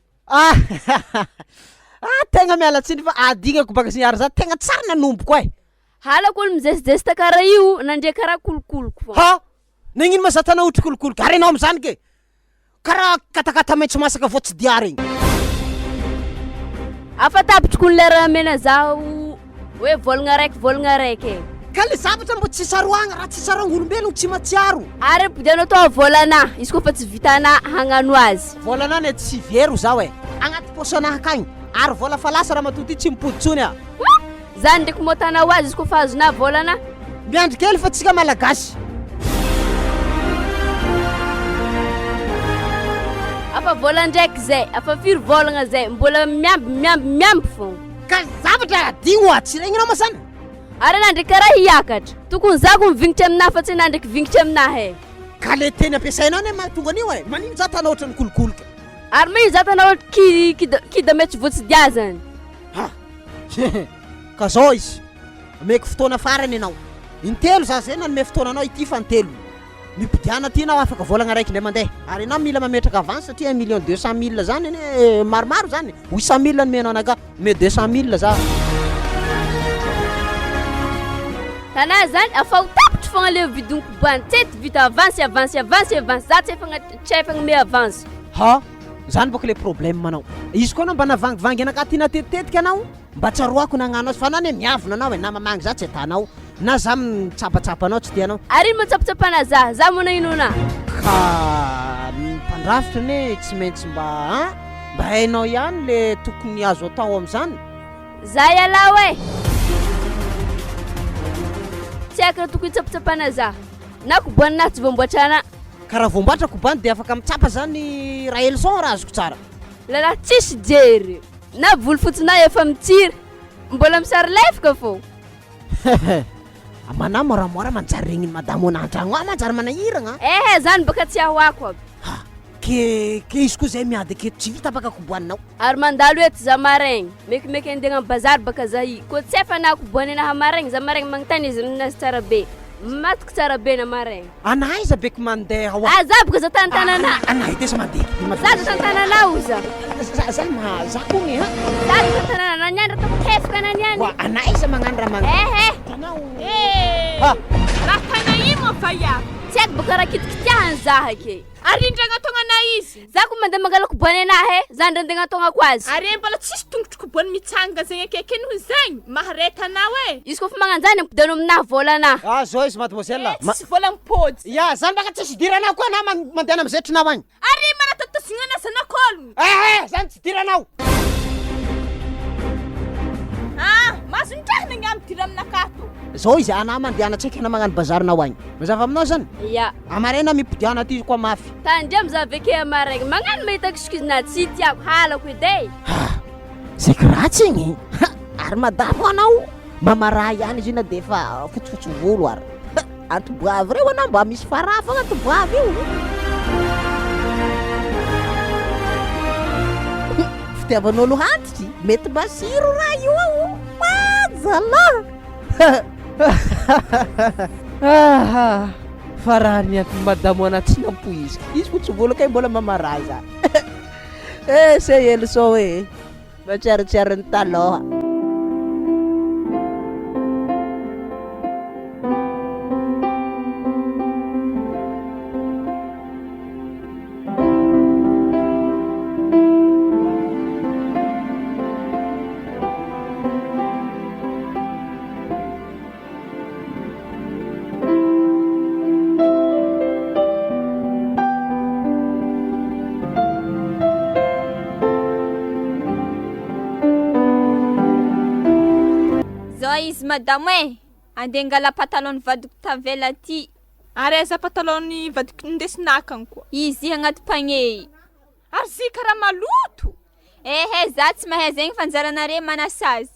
S1: Tegna miala tsiny fa adignako baka signary za tegna tsara nanomboko e.
S5: Halako olo mizesizesita karaha io nandre karaha kolokoloko fa.
S1: Nagnino ma za tanao ohatry kolokoloko ary anao am'zany ke. Karaha katakata maitso masaka vao tsy diary igny.
S5: Afa tapitry kun lera mena zaho hoe volagna raiky
S1: ka le zavatra mbo tsy saroagna raha tsy sarang'olombelogno tsy matsiaro
S5: ary ampidianao tao volana izy koa fa tsy vitana hagnano azy
S1: volana ne tsy vero zaho agnaty posanaha akagny ary vola falasa raha matoty tsy mipoditsony a
S5: zany ndraiky motanao azy izy koa fa azona volana
S1: miandry kely fa tsika malagasy
S5: afa vola ndraiky zay afa firy volagna zay mbola miamby fogna
S1: ka zavatra adigno a tsy regninao masana
S5: ary anah ndraiky karaha hiakatra tokony zako mivingitry aminahy fa tsy anah ndraiky vingitry aminahy
S1: ka le teny ampiasainao ne mahatonga an'io manino za tanao ohatrany kolokoloka
S5: ary mai za tanao kida mety voatsy dia zany
S1: ha ka zao izy ameko fotoana farany ianao intelo za zay nanome fotoananao ity fa ntelo mipidiana ty nao afaka volagna raiky ndray mandeha ary anao mila mametraka avance satria 1,200,000 zany ene maromaro zany 800,000 nomenao anaka me 200,000 za
S5: tanà zany afa ho tapitry fogna le vidiniko boany tsety vita avance za tsy efa me avance
S1: ha zany bôka le problème manao izy koa anao mba navangivangy anaka ty natetitetika anao mba tsaroako nagnano azy fa anao ne miavona anao na mamangy za tsy atanao na za mitsapatsapa anao tsy tianao
S5: ary matsapatsapana za mona inona
S1: ka mpandrafitra ne tsy maintsy mba hainao ihany le tokony azo atao am'izany
S5: za iala hoe tsy aiko raha tokony hitsapatsapana za na koboanina tsy voamboatrana
S1: ka raha voamboatra kobany dia afaka mitsapa zany raha elson raha azoko tsara
S5: lalahy tsisy jery na voly fotsina efa mitsiry mbola misary lefaka fô
S1: mana moramora manjary regniny madamo anantragno a manjary manahiragna
S5: zany baka tsy ahoako aby
S1: ke izy koa zay miady aketo tsy vita baka koboaninao
S5: ary mandalo eto za maraigny mekimeky andeha amin'ny bazary baka za i koa tsy efa na koboany anaha maraigny za maraigny magnotany izy ninazy tsara be matoko tsara be na maraigny
S1: anaiza beko mandeha
S5: za baka za tantanana
S1: anay tesa mandeha
S5: za tantananao za
S1: za kogny ha
S5: za tantanana naniandra toko tefaka naniany
S1: anaiza magnano raha
S2: raha tana imo fa ya
S5: tsy aiko baka raha kitikitiahany zaha ake
S2: ary indragna tonga izy
S5: za ko mandeha mangala koboany anahy za ndrandegna tonga azy
S2: ary mbola tsisy tongotry koboany mitsanga zegny akeke noho zegny maharetanao
S5: izy koa fa magnanjany ampidiano aminahy volana
S1: zao izy mademoiselle
S2: tsisy vola mipôjy
S1: ya zany baka tsisy diranao koa na mandehana mizetrinao agny
S2: ary manatatasigna zanak'ologno
S1: zany tsy diranao
S2: masondrahana agny amidira aminakato
S1: zao izy ana mandehana tsaiky ana magnano bazarinao agny mazava aminao zany
S5: ya
S1: amarena mipidiana ty koa mafy
S5: tandria za aveke amaraigny magnano mahita excuse-na tsy tiako halako edy
S1: zay kiratsy igny ary madamo anao mamara ihany izy io na de fa fotsifotsy volo ary antoboavy reo anao mba misy farafagna antoboavy io fitiavan'olo hantitry mety masiro raha io ao mazala fa raha niaky madamo anaty nampoizika izy ko tsy vola kay mbola mamaraza se elso hoe matsiaritsiary ny taloha
S3: izy madamo andeha angala patalon vadiko tavela ty
S2: ary aiza patalon vadiko ndesinakany koa
S3: izy agnaty pagné
S2: ary zy karaha maloto
S3: za tsy mahay zegny fa anjaranare manasazy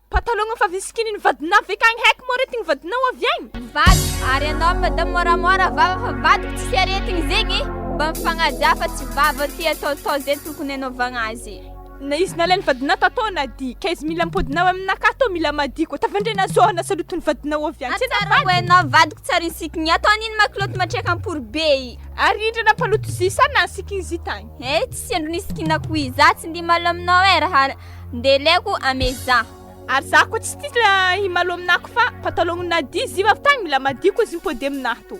S2: patalon fa visikiny vadinao vekagny haiko moretigny vadinao avy agny
S3: vady ary anao madamo moramora vava fa vadiko tsy aretigny zegny mba mifagnaja fa tsy vava ty ataotao zay tokony anaovagna azy
S2: na izy nalainy vadinao tatao nadi ka izy mila mipodinao aminakato mila madiko tavandrena zohana salotony vadinao avy agny
S3: tsara hoe anao vadiko tsara insikigny atao aniny makiloty matreka ampory be
S2: ary indra napaloto zy sana ansikigny zy tagny
S3: tsy andro nisikinako izy za tsy ndimalo aminao raha ndeleko ameza
S2: ary za koa tsy tia himalo aminako fa patalon nadi izy avy tagny mila madiko izy mipody aminahy to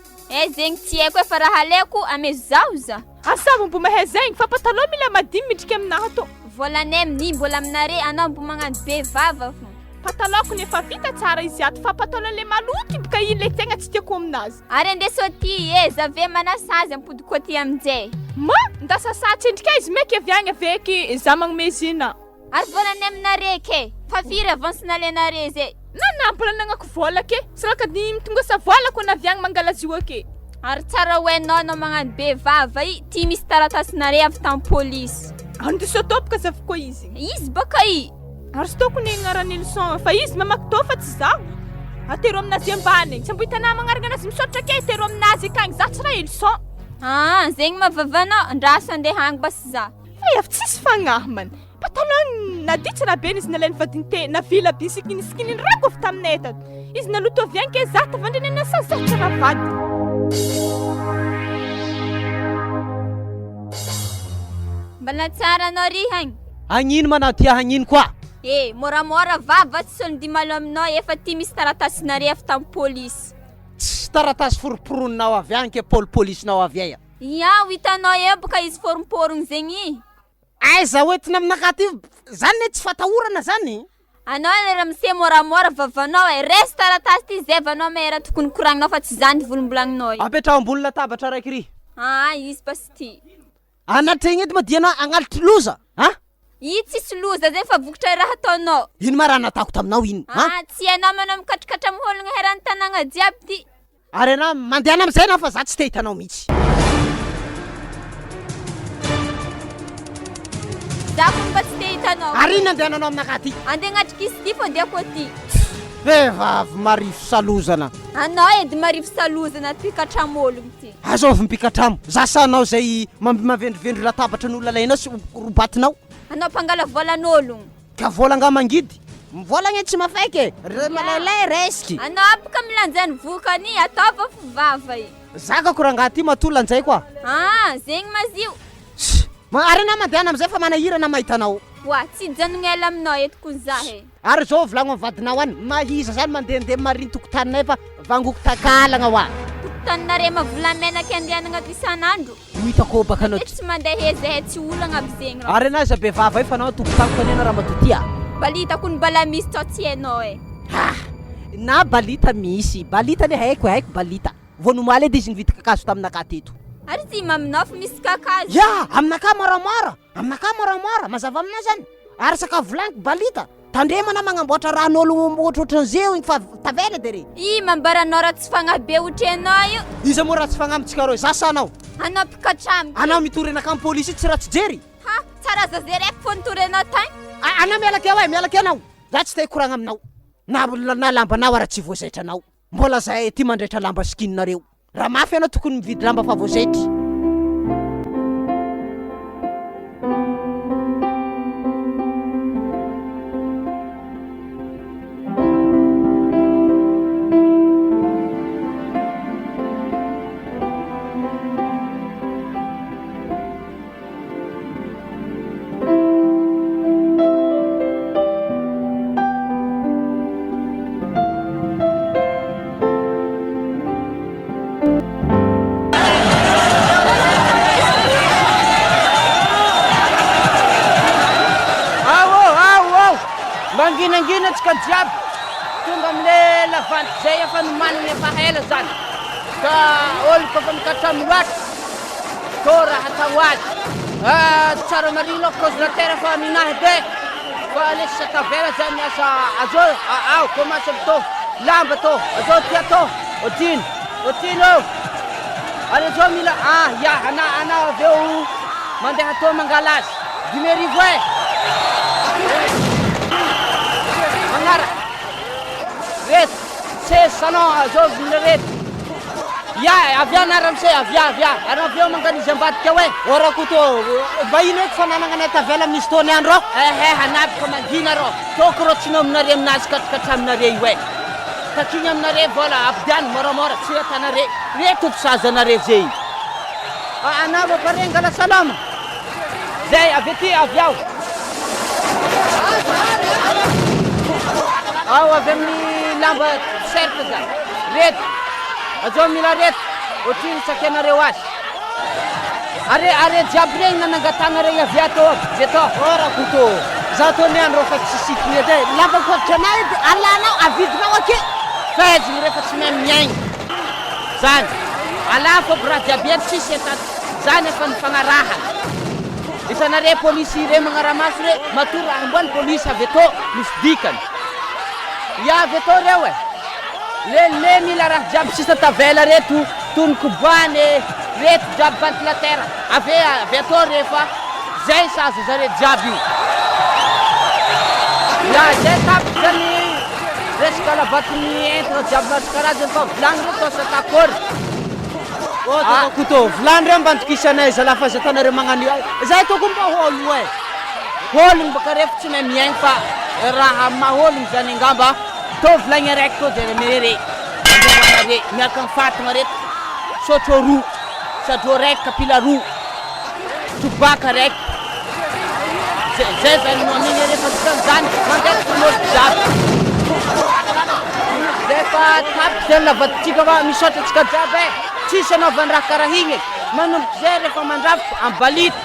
S3: zegny tsy haiko fa raha aleko amezo zaho za
S2: asavo mbo mahay zegny fa patalon mila madi midriky aminahy to
S3: volanay amin'iny mbola aminare anao mbo magnano be vava fo
S2: patalako nefa vita tsara izy ato fa patalo le maloto bika iny le tegna tsy tiako aminazy.
S3: Ary andeso aty zave manasazy ampodiko aty aminjay.
S2: Ma ndasasatsy endrika izy meky avy agny aveky za magnomezina.
S3: Ary volany aminare ke fa firy avance-na lenare zay.
S2: Nanampy nanako vola ke saraka ny mitongasa vola ko na avy agny mangalaziwa ke.
S3: Ary tsara hoenao no magnano bevava i ty misy taratasinare avy tam polisy.
S2: Andiso atopika zavy koa izy.
S3: Izy baka i.
S2: Ary stoko ny agnarany leçon fa izy mamaky tô fa tsy zaho. Atero aminazy ambany. Tsy ambo hitanà magnaraka anazy misaotra ke atero aminazy akagny za tsy raha leçon.
S3: Zegny mavavanao andraso andeha hagny basy za.
S2: Fa avy tsisy fagnahy man. Patalo naditsy raha be izy nalainy vadinte na vila be sikinisikiny rako avy taminay tato. Izy naloto avy agny ke za tavandreny anasa za tsara vady.
S3: Mbala tsara anao ry hagny.
S1: Hagnino manao tia hagnino koa?
S3: Moramora vava tsy solondy malo aminao efa ty misy taratasinare avy tam polisy.
S1: Tsy taratasy foroporonao avy agny ke polisinao avy aya.
S3: Iaho hitanao eo baka izy forimporogny zegny.
S1: Aiza hoentina aminaka ty zany ne tsy fatahorana zany.
S3: Anao lera mise moramora vavanao resy taratasy ty zevanao mera tokony koragninao fa tsy zany volombolagninao.
S1: Apetraho ambony latabatra raiky ry.
S3: Izy basy ty.
S1: Anatregny edy madianao agnalitry loza, ha?
S3: I tsisy loza zay fa vokatra raha ataonao.
S1: Ino ma raha nataoko taminao ino?
S3: Tsy anao manao mikatrikatra miholagna herany tanagna jiaby ty.
S1: Ary anao mandehana amizay na fa za tsy te hitanao mihitsy.
S3: Za ko mba tsy te hitanao.
S1: Ary ino andehananao aminaka ty?
S3: Andeha agnatrika izy ty fa deako aty.
S1: Vehivavy marifo salozana.
S3: Anao edy marifo salozana mpikatramo-ologno ty.
S1: Azovy mpikatramo. Zasanao zay mavendrovendro latabatra n'olona lainao sy robatinao.
S3: Anao mpangala volan'ologno.
S1: Ka volanga mangidy. Volagna tsy mafaiky. Malalay resky.
S3: Anao apaka milanjany vokany ataova fo vava i.
S1: Zaka korangaha ty matola anjay koa.
S3: Zegny mazio.
S1: Ary na mandehana amizay fa manahira na mahitanao.
S3: Wa tsy janogna ela aminao eto ko zahe.
S1: Ary zao volagno amin'ny vadinao any mahiza zany mandehandeha mariny tokotaninay fa vangoko takalagna wa.
S3: Tokotaninare mavolamena ke andehanagna ato isan'andro.
S1: Hitako baka anao.
S3: Tsy mandeha zahe tsy olagna aby zegny raha.
S1: Ary anazy bevava fa anao tokotako kanena raha matotia.
S3: Balita kun bala misy to tsy hainao
S1: Na balita misy. Balita ne haiko balita. Vao nomaly edy izy nividy kakazo taminaka teto.
S3: Ary ty maminao fa misy kakazo.
S1: Ya, aminaka moramora. Aminaka moramora. Mazava aminao zany. Ary saka volaniko balita. Tandremana magnamboatra rahan'olo ohatrohatran'izay fa tavela de re.
S3: Mambaranao raha tsy fagnahy be ohatranao io.
S1: Iza moa raha tsy fagnamitsika rô zasanao.
S3: Anao pikatramo.
S1: Anao mitorenaka amin'ny polisy tsy raha tsy jery.
S3: Tsara zazereko fo nitorenao tany.
S1: Anao mialaka anao. Za tsy te koragna aminao. Na lambanao ara tsy voazaitranao. Mbola zahay ty mandraitra lamba skininareo. Raha mafy anao tokony mividy lamba fa voazaitry. Manginangina tsika jiaby tonga amile lavanty zay efa nomaniny efa hela zany ka olo kofa mikatramo loatra tô raha atao azy tsara marino congélateur fa minahy be fa le sakavela zay miasa azo commence to lamba to azo tia to otino ary azo mila ana aveo mandeha to mangalazy 2000 Mangara ret se sano azo ret ya aviana ramse avia ana avio manganiza ambadika we ora kuto vaine fananana na tavela misy tony andro hanapy ka mangina ro tokoro tsino aminare aminazy katrikatra aminare we takiny aminare vola abdiany moramora tsy atanare reto pisazanare zay anavo parengala salama zay avety aviao avy amin'ny lamba cercle zany reto azo mila reto ohatriny sakianareo azy are jiaby regny nanangatana regny avy ato ora koto za tony andro fa tsy sikiny edy lava koatranahy edy alanao avidinao ake fezigny rehefa tsy mahay miaigny zany ala fôko raha jiaby edy tsisy ataty zany efa nifagnarahana itanare polisy re magnaramaso re matory raha amboany polisy avy atô misy dikany ia avy atô reo le mila raha jiaby sisa tavela reto tony-koboany reto jiaby ventilatera avy atô rehefa zay sazo zare jiaby io ia zay tapy zany resaka lavaton'ny entana jiaby maro karazany fa volagny reo tao satakory
S4: Kuto, volany reo mba antokisanay zalafa za tanareo magnano io zay toko mba hôlogno hôlogno baka rehefa tsy mahay miaigny fa raha mahôlogno zany angamba tô volagny araiky tô de mere andehanare miaraka amin'ny fatagna reto sotro roa sadro raiky kapila roa tobaka raiky zay zany noaminy rehefa dikan'izany mandeha ton'olo jiaby rehefa tapy zany lavatontsika fa misaotra antsika jiaby tsisy anaovany raha karaha igny manomboky zay rehefa mandrafiko ambalito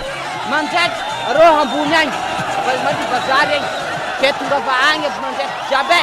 S4: manjaitra reo ambony agny mady bazary agny ke tonga va agny aby manjaitra jiaby